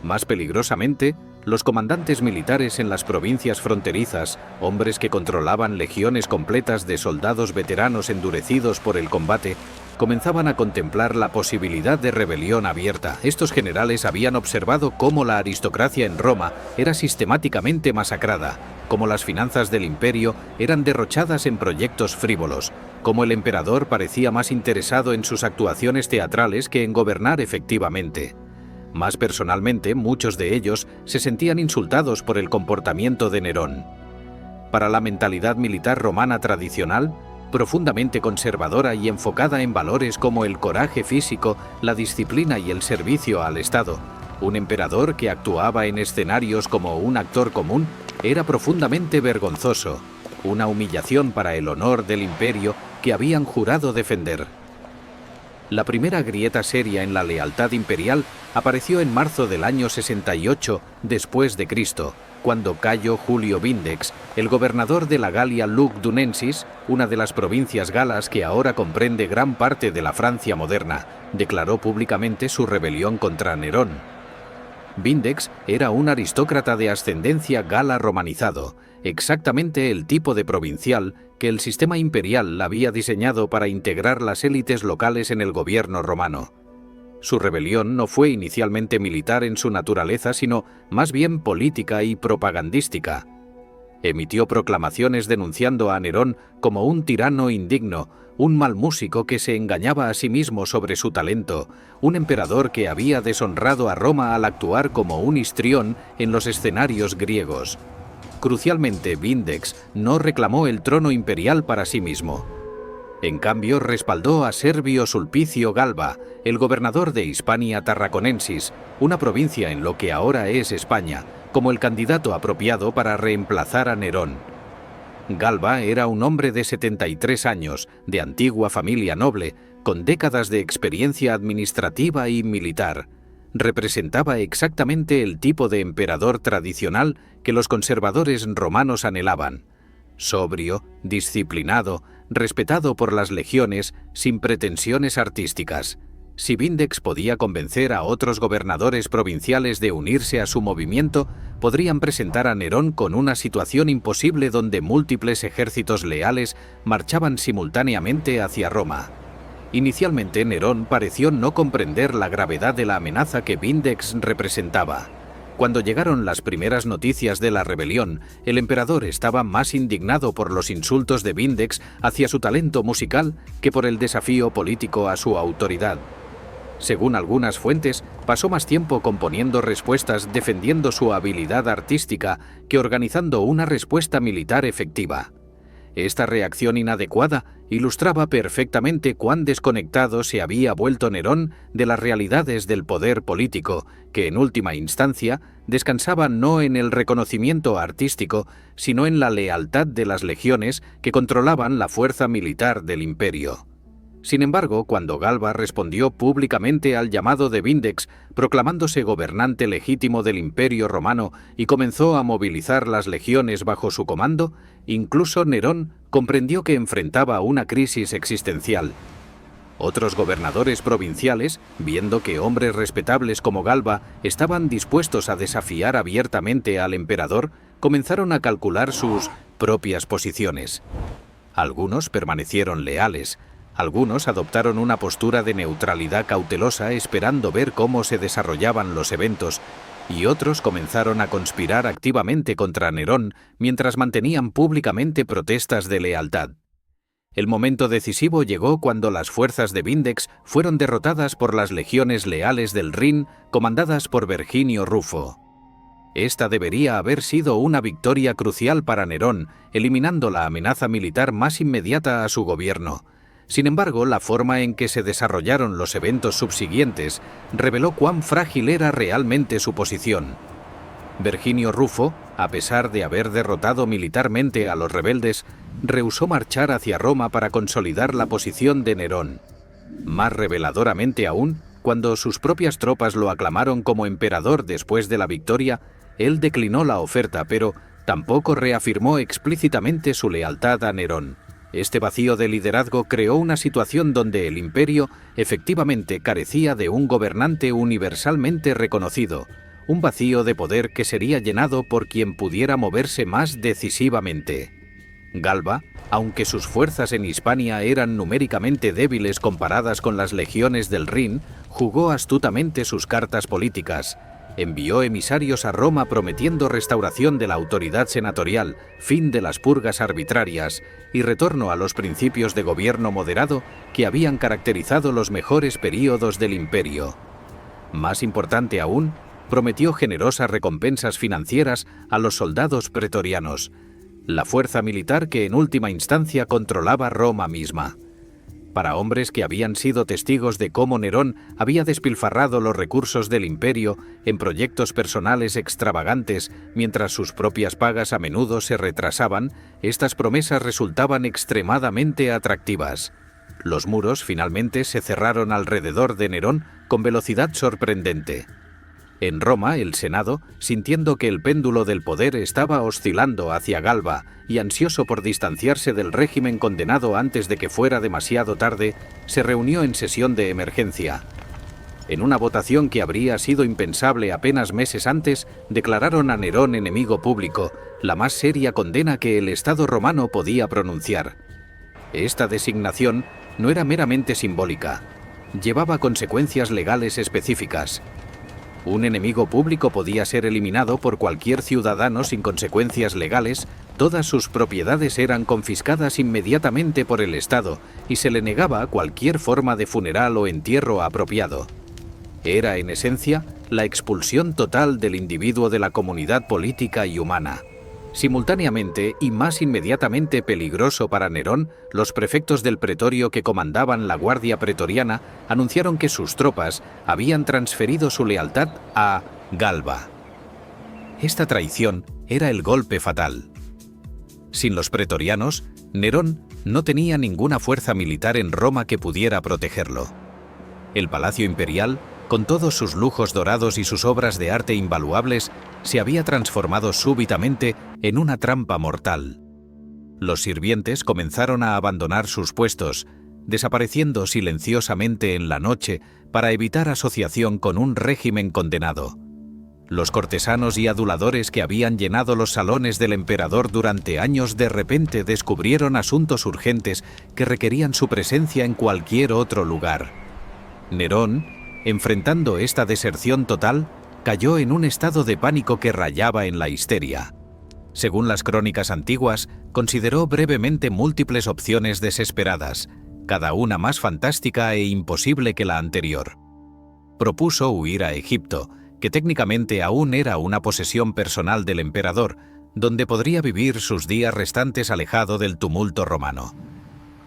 Más peligrosamente, los comandantes militares en las provincias fronterizas, hombres que controlaban legiones completas de soldados veteranos endurecidos por el combate, comenzaban a contemplar la posibilidad de rebelión abierta. Estos generales habían observado cómo la aristocracia en Roma era sistemáticamente masacrada, cómo las finanzas del imperio eran derrochadas en proyectos frívolos, cómo el emperador parecía más interesado en sus actuaciones teatrales que en gobernar efectivamente. Más personalmente, muchos de ellos se sentían insultados por el comportamiento de Nerón. Para la mentalidad militar romana tradicional, profundamente conservadora y enfocada en valores como el coraje físico, la disciplina y el servicio al Estado, un emperador que actuaba en escenarios como un actor común era profundamente vergonzoso, una humillación para el honor del imperio que habían jurado defender. La primera grieta seria en la lealtad imperial apareció en marzo del año 68 después de Cristo, cuando Cayo Julio Vindex, el gobernador de la Galia Lugdunensis, una de las provincias galas que ahora comprende gran parte de la Francia moderna, declaró públicamente su rebelión contra Nerón. Vindex era un aristócrata de ascendencia gala romanizado, exactamente el tipo de provincial que el sistema imperial había diseñado para integrar las élites locales en el gobierno romano. Su rebelión no fue inicialmente militar en su naturaleza, sino más bien política y propagandística. Emitió proclamaciones denunciando a Nerón como un tirano indigno, un mal músico que se engañaba a sí mismo sobre su talento, un emperador que había deshonrado a Roma al actuar como un histrión en los escenarios griegos. Crucialmente, Vindex no reclamó el trono imperial para sí mismo. En cambio, respaldó a Servio Sulpicio Galba, el gobernador de Hispania Tarraconensis, una provincia en lo que ahora es España, como el candidato apropiado para reemplazar a Nerón. Galba era un hombre de 73 años, de antigua familia noble, con décadas de experiencia administrativa y militar. Representaba exactamente el tipo de emperador tradicional que los conservadores romanos anhelaban: sobrio, disciplinado, respetado por las legiones, sin pretensiones artísticas. Si Vindex podía convencer a otros gobernadores provinciales de unirse a su movimiento, podrían presentar a Nerón con una situación imposible donde múltiples ejércitos leales marchaban simultáneamente hacia Roma. Inicialmente, Nerón pareció no comprender la gravedad de la amenaza que Vindex representaba. Cuando llegaron las primeras noticias de la rebelión, el emperador estaba más indignado por los insultos de Vindex hacia su talento musical que por el desafío político a su autoridad. Según algunas fuentes, pasó más tiempo componiendo respuestas defendiendo su habilidad artística que organizando una respuesta militar efectiva. Esta reacción inadecuada ilustraba perfectamente cuán desconectado se había vuelto Nerón de las realidades del poder político, que en última instancia descansaba no en el reconocimiento artístico, sino en la lealtad de las legiones que controlaban la fuerza militar del imperio. Sin embargo, cuando Galba respondió públicamente al llamado de Vindex, proclamándose gobernante legítimo del Imperio Romano y comenzó a movilizar las legiones bajo su comando, incluso Nerón comprendió que enfrentaba una crisis existencial. Otros gobernadores provinciales, viendo que hombres respetables como Galba estaban dispuestos a desafiar abiertamente al emperador, comenzaron a calcular sus propias posiciones. Algunos permanecieron leales. Algunos adoptaron una postura de neutralidad cautelosa esperando ver cómo se desarrollaban los eventos, y otros comenzaron a conspirar activamente contra Nerón mientras mantenían públicamente protestas de lealtad. El momento decisivo llegó cuando las fuerzas de Vindex fueron derrotadas por las legiones leales del Rin, comandadas por Verginio Rufo. Esta debería haber sido una victoria crucial para Nerón, eliminando la amenaza militar más inmediata a su gobierno. Sin embargo, la forma en que se desarrollaron los eventos subsiguientes reveló cuán frágil era realmente su posición. Verginio Rufo, a pesar de haber derrotado militarmente a los rebeldes, rehusó marchar hacia Roma para consolidar la posición de Nerón. Más reveladoramente aún, cuando sus propias tropas lo aclamaron como emperador después de la victoria, él declinó la oferta, pero tampoco reafirmó explícitamente su lealtad a Nerón. Este vacío de liderazgo creó una situación donde el imperio efectivamente carecía de un gobernante universalmente reconocido, un vacío de poder que sería llenado por quien pudiera moverse más decisivamente. Galba, aunque sus fuerzas en Hispania eran numéricamente débiles comparadas con las legiones del Rin, jugó astutamente sus cartas políticas. Envió emisarios a Roma prometiendo restauración de la autoridad senatorial, fin de las purgas arbitrarias y retorno a los principios de gobierno moderado que habían caracterizado los mejores períodos del imperio. Más importante aún, prometió generosas recompensas financieras a los soldados pretorianos, la fuerza militar que en última instancia controlaba Roma misma. Para hombres que habían sido testigos de cómo Nerón había despilfarrado los recursos del imperio en proyectos personales extravagantes mientras sus propias pagas a menudo se retrasaban, estas promesas resultaban extremadamente atractivas. Los muros finalmente se cerraron alrededor de Nerón con velocidad sorprendente. En Roma, el Senado, sintiendo que el péndulo del poder estaba oscilando hacia Galba y ansioso por distanciarse del régimen condenado antes de que fuera demasiado tarde, se reunió en sesión de emergencia. En una votación que habría sido impensable apenas meses antes, declararon a Nerón enemigo público, la más seria condena que el Estado romano podía pronunciar. Esta designación no era meramente simbólica, llevaba consecuencias legales específicas. Un enemigo público podía ser eliminado por cualquier ciudadano sin consecuencias legales, todas sus propiedades eran confiscadas inmediatamente por el Estado y se le negaba cualquier forma de funeral o entierro apropiado. Era, en esencia, la expulsión total del individuo de la comunidad política y humana. Simultáneamente y más inmediatamente peligroso para Nerón, los prefectos del pretorio que comandaban la guardia pretoriana anunciaron que sus tropas habían transferido su lealtad a Galba. Esta traición era el golpe fatal. Sin los pretorianos, Nerón no tenía ninguna fuerza militar en Roma que pudiera protegerlo. El Palacio Imperial, con todos sus lujos dorados y sus obras de arte invaluables, se había transformado súbitamente en una trampa mortal. Los sirvientes comenzaron a abandonar sus puestos, desapareciendo silenciosamente en la noche para evitar asociación con un régimen condenado. Los cortesanos y aduladores que habían llenado los salones del emperador durante años de repente descubrieron asuntos urgentes que requerían su presencia en cualquier otro lugar. Nerón, enfrentando esta deserción total, cayó en un estado de pánico que rayaba en la histeria. Según las crónicas antiguas, consideró brevemente múltiples opciones desesperadas, cada una más fantástica e imposible que la anterior. Propuso huir a Egipto, que técnicamente aún era una posesión personal del emperador, donde podría vivir sus días restantes alejado del tumulto romano.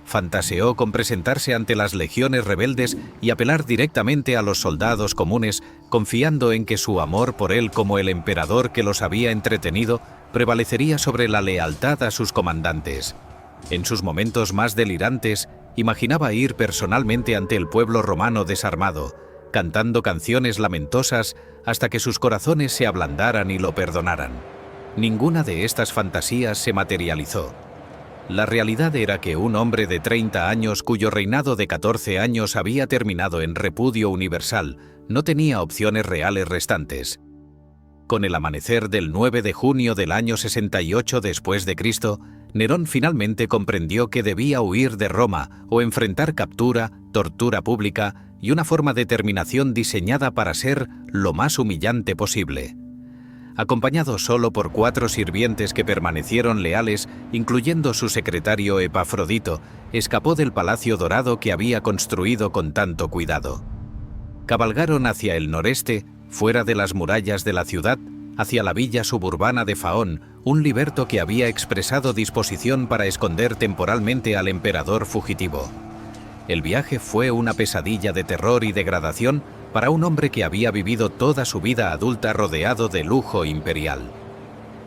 Fantaseó con presentarse ante las legiones rebeldes y apelar directamente a los soldados comunes, confiando en que su amor por él como el emperador que los había entretenido prevalecería sobre la lealtad a sus comandantes. En sus momentos más delirantes, imaginaba ir personalmente ante el pueblo romano desarmado, cantando canciones lamentosas hasta que sus corazones se ablandaran y lo perdonaran. Ninguna de estas fantasías se materializó. La realidad era que un hombre de 30 años cuyo reinado de 14 años había terminado en repudio universal no tenía opciones reales restantes. Con el amanecer del 9 de junio del año 68 después de Cristo, Nerón finalmente comprendió que debía huir de Roma o enfrentar captura, tortura pública y una forma de terminación diseñada para ser lo más humillante posible. Acompañado solo por 4 sirvientes que permanecieron leales, incluyendo su secretario Epafrodito, escapó del palacio dorado que había construido con tanto cuidado. Cabalgaron hacia el noreste, fuera de las murallas de la ciudad, hacia la villa suburbana de Faón, un liberto que había expresado disposición para esconder temporalmente al emperador fugitivo. El viaje fue una pesadilla de terror y degradación para un hombre que había vivido toda su vida adulta rodeado de lujo imperial.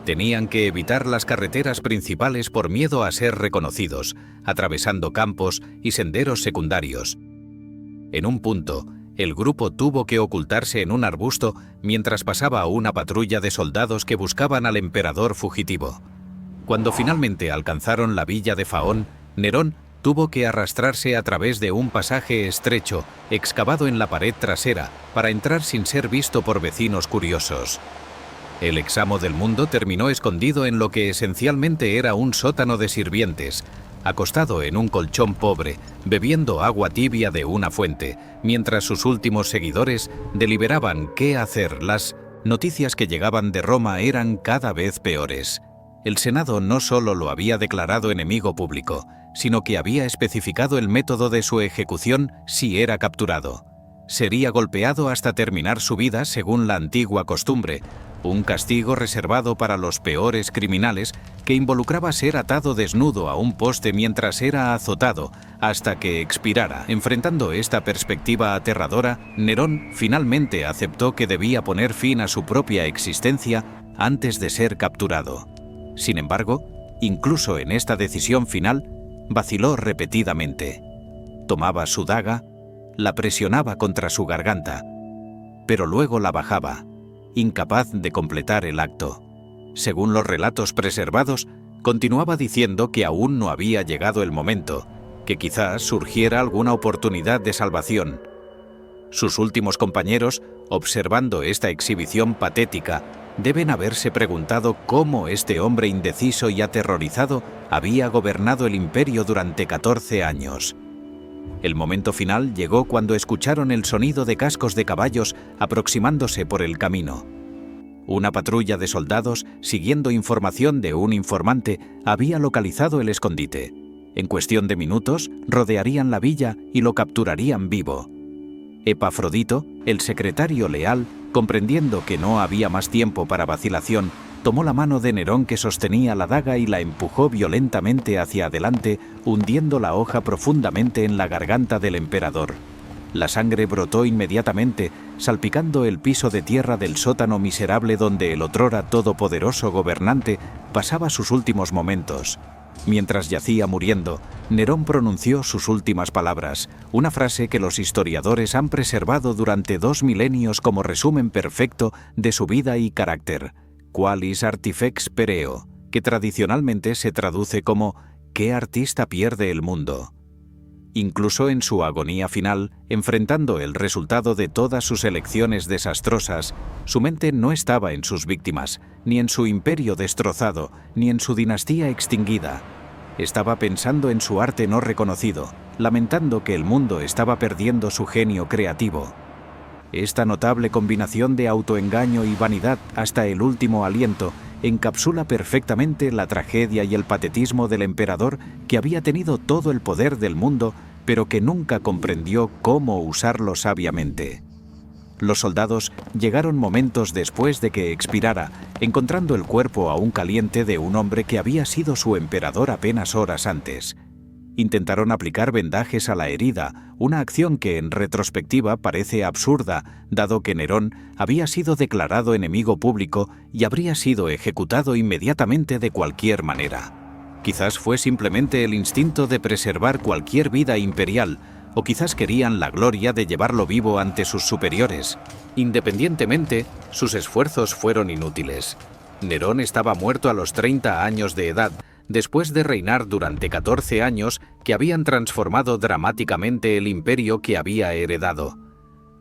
Tenían que evitar las carreteras principales por miedo a ser reconocidos, atravesando campos y senderos secundarios. En un punto, el grupo tuvo que ocultarse en un arbusto mientras pasaba una patrulla de soldados que buscaban al emperador fugitivo. Cuando finalmente alcanzaron la villa de Faón, Nerón tuvo que arrastrarse a través de un pasaje estrecho, excavado en la pared trasera, para entrar sin ser visto por vecinos curiosos. El examo del mundo terminó escondido en lo que esencialmente era un sótano de sirvientes, acostado en un colchón pobre, bebiendo agua tibia de una fuente, mientras sus últimos seguidores deliberaban qué hacer. Las noticias que llegaban de Roma eran cada vez peores. El Senado no solo lo había declarado enemigo público, sino que había especificado el método de su ejecución si era capturado. Sería golpeado hasta terminar su vida según la antigua costumbre, un castigo reservado para los peores criminales que involucraba ser atado desnudo a un poste mientras era azotado hasta que expirara. Enfrentando esta perspectiva aterradora, Nerón finalmente aceptó que debía poner fin a su propia existencia antes de ser capturado. Sin embargo, incluso en esta decisión final, vaciló repetidamente. Tomaba su daga, la presionaba contra su garganta, pero luego la bajaba, incapaz de completar el acto. Según los relatos preservados, continuaba diciendo que aún no había llegado el momento, que quizás surgiera alguna oportunidad de salvación. Sus últimos compañeros, observando esta exhibición patética, deben haberse preguntado cómo este hombre indeciso y aterrorizado había gobernado el imperio durante 14 años. El momento final llegó cuando escucharon el sonido de cascos de caballos aproximándose por el camino. Una patrulla de soldados, siguiendo información de un informante, había localizado el escondite. En cuestión de minutos, rodearían la villa y lo capturarían vivo. Epafrodito, el secretario leal, comprendiendo que no había más tiempo para vacilación, tomó la mano de Nerón que sostenía la daga y la empujó violentamente hacia adelante, hundiendo la hoja profundamente en la garganta del emperador. La sangre brotó inmediatamente, salpicando el piso de tierra del sótano miserable donde el otrora todopoderoso gobernante pasaba sus últimos momentos. Mientras yacía muriendo, Nerón pronunció sus últimas palabras, una frase que los historiadores han preservado durante 2 milenios como resumen perfecto de su vida y carácter: Qualis artifex pereo, que tradicionalmente se traduce como ¿qué artista pierde el mundo? Incluso en su agonía final, enfrentando el resultado de todas sus elecciones desastrosas, su mente no estaba en sus víctimas, ni en su imperio destrozado, ni en su dinastía extinguida. Estaba pensando en su arte no reconocido, lamentando que el mundo estaba perdiendo su genio creativo. Esta notable combinación de autoengaño y vanidad hasta el último aliento encapsula perfectamente la tragedia y el patetismo del emperador que había tenido todo el poder del mundo, pero que nunca comprendió cómo usarlo sabiamente. Los soldados llegaron momentos después de que expirara, encontrando el cuerpo aún caliente de un hombre que había sido su emperador apenas horas antes. Intentaron aplicar vendajes a la herida, una acción que en retrospectiva parece absurda, dado que Nerón había sido declarado enemigo público y habría sido ejecutado inmediatamente de cualquier manera. Quizás fue simplemente el instinto de preservar cualquier vida imperial, o quizás querían la gloria de llevarlo vivo ante sus superiores. Independientemente, sus esfuerzos fueron inútiles. Nerón estaba muerto a los 30 años de edad, después de reinar durante 14 años que habían transformado dramáticamente el imperio que había heredado.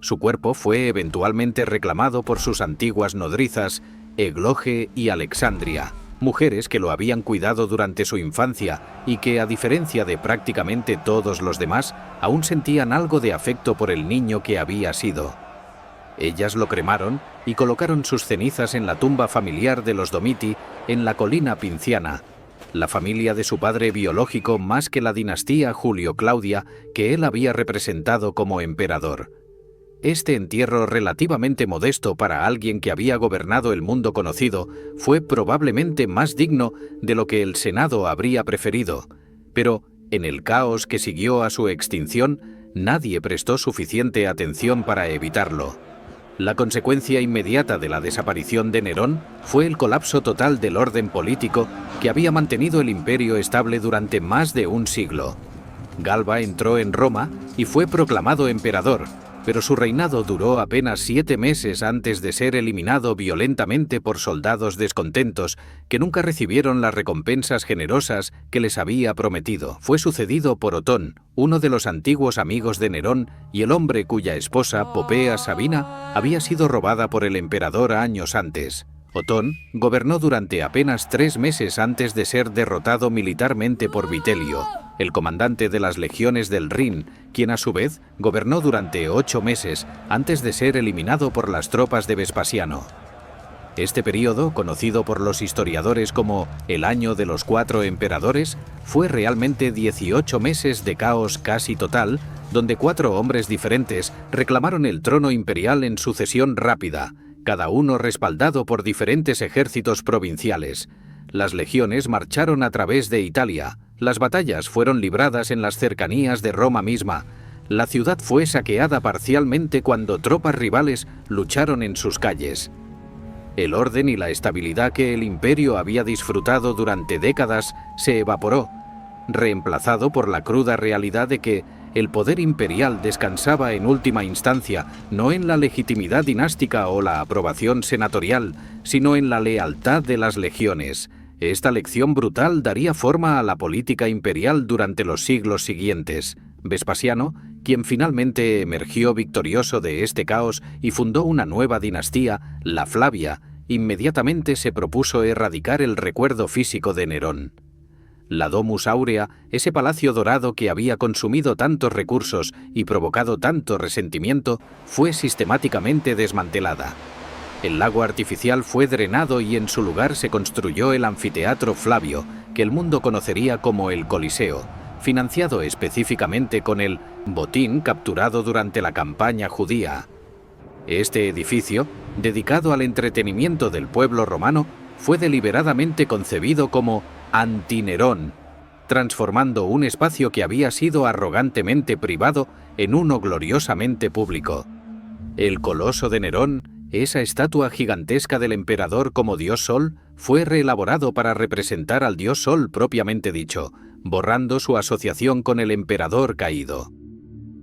Su cuerpo fue eventualmente reclamado por sus antiguas nodrizas, Egloge y Alexandria, mujeres que lo habían cuidado durante su infancia y que, a diferencia de prácticamente todos los demás, aún sentían algo de afecto por el niño que había sido. Ellas lo cremaron y colocaron sus cenizas en la tumba familiar de los Domiti en la colina Pinciana, la familia de su padre biológico más que la dinastía Julio-Claudia que él había representado como emperador. Este entierro relativamente modesto para alguien que había gobernado el mundo conocido fue probablemente más digno de lo que el Senado habría preferido, pero en el caos que siguió a su extinción, nadie prestó suficiente atención para evitarlo. La consecuencia inmediata de la desaparición de Nerón fue el colapso total del orden político que había mantenido el imperio estable durante más de un siglo. Galba entró en Roma y fue proclamado emperador, pero su reinado duró apenas 7 meses antes de ser eliminado violentamente por soldados descontentos que nunca recibieron las recompensas generosas que les había prometido. Fue sucedido por Otón, uno de los antiguos amigos de Nerón y el hombre cuya esposa, Popea Sabina, había sido robada por el emperador años antes. Otón gobernó durante apenas 3 meses antes de ser derrotado militarmente por Vitelio, el comandante de las legiones del Rin, quien a su vez gobernó durante 8 meses antes de ser eliminado por las tropas de Vespasiano. Este período, conocido por los historiadores como el Año de los 4 emperadores, fue realmente 18 meses de caos casi total, donde 4 hombres diferentes reclamaron el trono imperial en sucesión rápida, cada uno respaldado por diferentes ejércitos provinciales. Las legiones marcharon a través de Italia, las batallas fueron libradas en las cercanías de Roma misma, la ciudad fue saqueada parcialmente cuando tropas rivales lucharon en sus calles. El orden y la estabilidad que el imperio había disfrutado durante décadas se evaporó, reemplazado por la cruda realidad de que el poder imperial descansaba en última instancia no en la legitimidad dinástica o la aprobación senatorial, sino en la lealtad de las legiones. Esta lección brutal daría forma a la política imperial durante los siglos siguientes. Vespasiano, quien finalmente emergió victorioso de este caos y fundó una nueva dinastía, la Flavia, inmediatamente se propuso erradicar el recuerdo físico de Nerón. La Domus Aurea, ese palacio dorado que había consumido tantos recursos y provocado tanto resentimiento, fue sistemáticamente desmantelada. El lago artificial fue drenado y en su lugar se construyó el anfiteatro Flavio, que el mundo conocería como el Coliseo, financiado específicamente con el botín capturado durante la campaña judía. Este edificio, dedicado al entretenimiento del pueblo romano, fue deliberadamente concebido como anti-Nerón, transformando un espacio que había sido arrogantemente privado en uno gloriosamente público. El coloso de Nerón, esa estatua gigantesca del emperador como dios Sol, fue reelaborado para representar al dios Sol propiamente dicho, borrando su asociación con el emperador caído.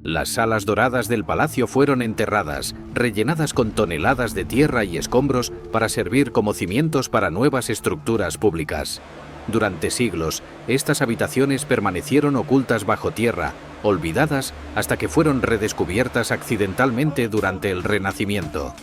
Las salas doradas del palacio fueron enterradas, rellenadas con toneladas de tierra y escombros para servir como cimientos para nuevas estructuras públicas. Durante siglos, estas habitaciones permanecieron ocultas bajo tierra, olvidadas hasta que fueron redescubiertas accidentalmente durante el Renacimiento.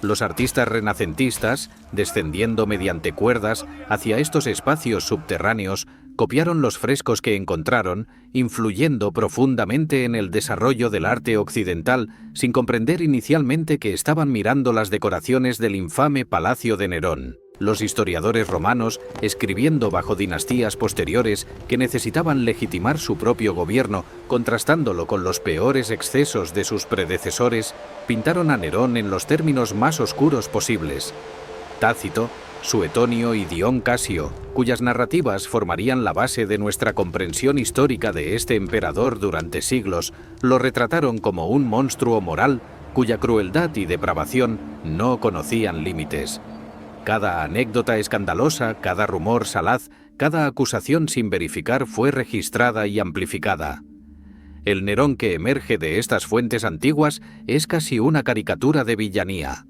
Los artistas renacentistas, descendiendo mediante cuerdas hacia estos espacios subterráneos, copiaron los frescos que encontraron, influyendo profundamente en el desarrollo del arte occidental, sin comprender inicialmente que estaban mirando las decoraciones del infame Palacio de Nerón. Los historiadores romanos, escribiendo bajo dinastías posteriores que necesitaban legitimar su propio gobierno, contrastándolo con los peores excesos de sus predecesores, pintaron a Nerón en los términos más oscuros posibles. Tácito, Suetonio y Dion Casio, cuyas narrativas formarían la base de nuestra comprensión histórica de este emperador durante siglos, lo retrataron como un monstruo moral cuya crueldad y depravación no conocían límites. Cada anécdota escandalosa, cada rumor salaz, cada acusación sin verificar fue registrada y amplificada. El Nerón que emerge de estas fuentes antiguas es casi una caricatura de villanía.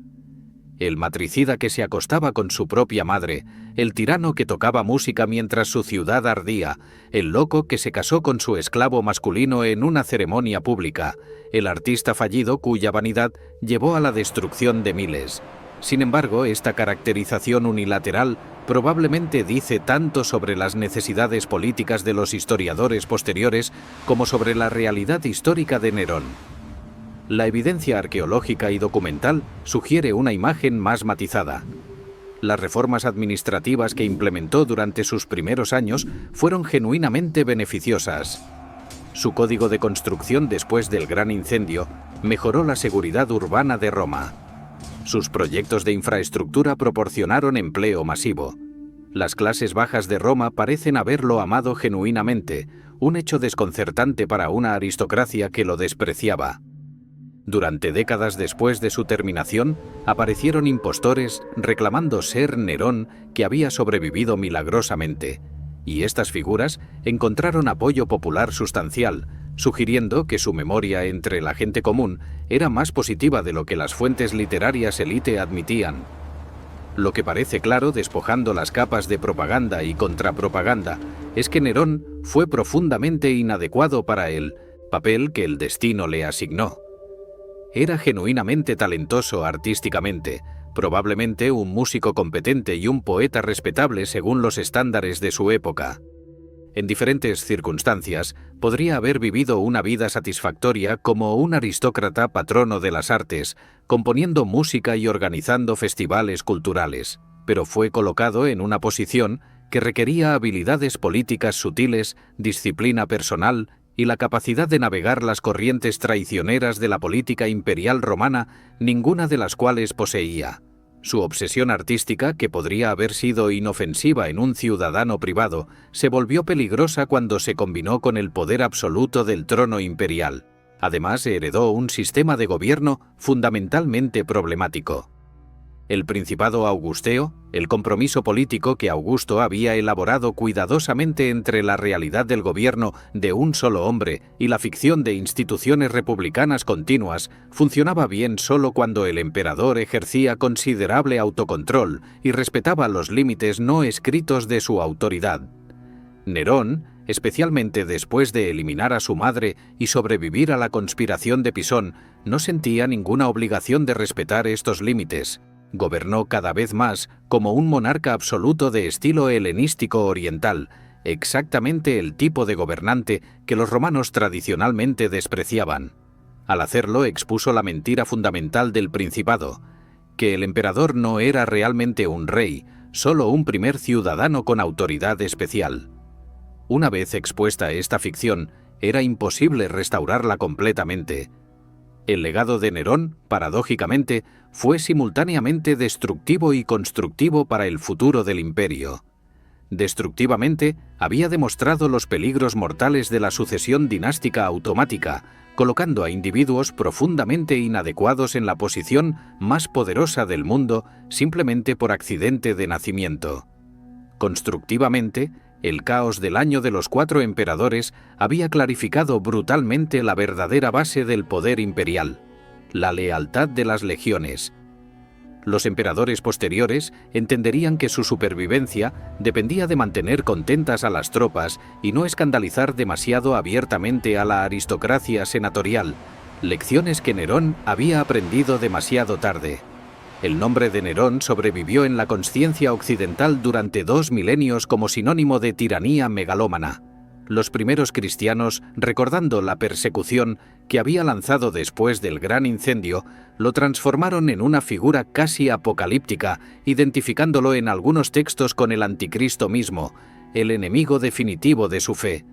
El matricida que se acostaba con su propia madre, el tirano que tocaba música mientras su ciudad ardía, el loco que se casó con su esclavo masculino en una ceremonia pública, el artista fallido cuya vanidad llevó a la destrucción de miles. Sin embargo, esta caracterización unilateral probablemente dice tanto sobre las necesidades políticas de los historiadores posteriores como sobre la realidad histórica de Nerón. La evidencia arqueológica y documental sugiere una imagen más matizada. Las reformas administrativas que implementó durante sus primeros años fueron genuinamente beneficiosas. Su código de construcción después del gran incendio mejoró la seguridad urbana de Roma. Sus proyectos de infraestructura proporcionaron empleo masivo. Las clases bajas de Roma parecen haberlo amado genuinamente, un hecho desconcertante para una aristocracia que lo despreciaba. Durante décadas después de su terminación, aparecieron impostores reclamando ser Nerón, que había sobrevivido milagrosamente, y estas figuras encontraron apoyo popular sustancial, sugiriendo que su memoria entre la gente común era más positiva de lo que las fuentes literarias élite admitían. Lo que parece claro, despojando las capas de propaganda y contrapropaganda, es que Nerón fue profundamente inadecuado para el papel que el destino le asignó. Era genuinamente talentoso artísticamente, probablemente un músico competente y un poeta respetable según los estándares de su época. En diferentes circunstancias, podría haber vivido una vida satisfactoria como un aristócrata patrono de las artes, componiendo música y organizando festivales culturales, pero fue colocado en una posición que requería habilidades políticas sutiles, disciplina personal y la capacidad de navegar las corrientes traicioneras de la política imperial romana, ninguna de las cuales poseía. Su obsesión artística, que podría haber sido inofensiva en un ciudadano privado, se volvió peligrosa cuando se combinó con el poder absoluto del trono imperial. Además, heredó un sistema de gobierno fundamentalmente problemático. El Principado Augusteo, el compromiso político que Augusto había elaborado cuidadosamente entre la realidad del gobierno de un solo hombre y la ficción de instituciones republicanas continuas, funcionaba bien solo cuando el emperador ejercía considerable autocontrol y respetaba los límites no escritos de su autoridad. Nerón, especialmente después de eliminar a su madre y sobrevivir a la conspiración de Pisón, no sentía ninguna obligación de respetar estos límites. Gobernó cada vez más como un monarca absoluto de estilo helenístico oriental, exactamente el tipo de gobernante que los romanos tradicionalmente despreciaban. Al hacerlo, expuso la mentira fundamental del principado, que el emperador no era realmente un rey, solo un primer ciudadano con autoridad especial. Una vez expuesta esta ficción, era imposible restaurarla completamente. El legado de Nerón, paradójicamente, fue simultáneamente destructivo y constructivo para el futuro del imperio. Destructivamente, había demostrado los peligros mortales de la sucesión dinástica automática, colocando a individuos profundamente inadecuados en la posición más poderosa del mundo simplemente por accidente de nacimiento. Constructivamente, el caos del año de los 4 emperadores había clarificado brutalmente la verdadera base del poder imperial: la lealtad de las legiones. Los emperadores posteriores entenderían que su supervivencia dependía de mantener contentas a las tropas y no escandalizar demasiado abiertamente a la aristocracia senatorial, lecciones que Nerón había aprendido demasiado tarde. El nombre de Nerón sobrevivió en la conciencia occidental durante 2 milenios como sinónimo de tiranía megalómana. Los primeros cristianos, recordando la persecución que había lanzado después del gran incendio, lo transformaron en una figura casi apocalíptica, identificándolo en algunos textos con el anticristo mismo, el enemigo definitivo de su fe.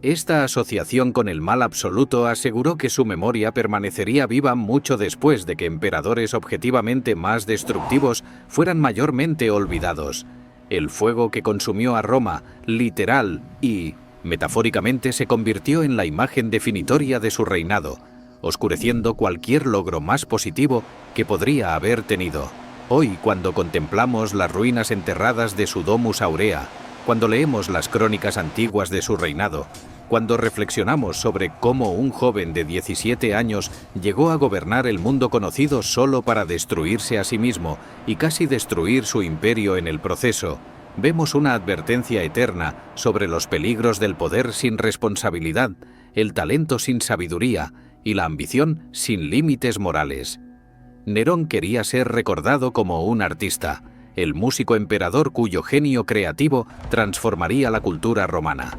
Esta asociación con el mal absoluto aseguró que su memoria permanecería viva mucho después de que emperadores objetivamente más destructivos fueran mayormente olvidados. El fuego que consumió a Roma, literal y metafóricamente, se convirtió en la imagen definitoria de su reinado, oscureciendo cualquier logro más positivo que podría haber tenido. Hoy, cuando contemplamos las ruinas enterradas de su Domus Aurea, cuando leemos las crónicas antiguas de su reinado, cuando reflexionamos sobre cómo un joven de 17 años llegó a gobernar el mundo conocido solo para destruirse a sí mismo y casi destruir su imperio en el proceso, vemos una advertencia eterna sobre los peligros del poder sin responsabilidad, el talento sin sabiduría y la ambición sin límites morales. Nerón quería ser recordado como un artista, el músico emperador cuyo genio creativo transformaría la cultura romana.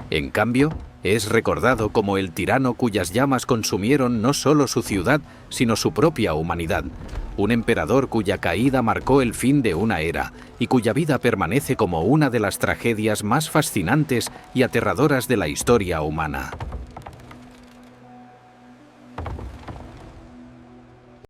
En cambio, es recordado como el tirano cuyas llamas consumieron no solo su ciudad, sino su propia humanidad, un emperador cuya caída marcó el fin de una era y cuya vida permanece como una de las tragedias más fascinantes y aterradoras de la historia humana.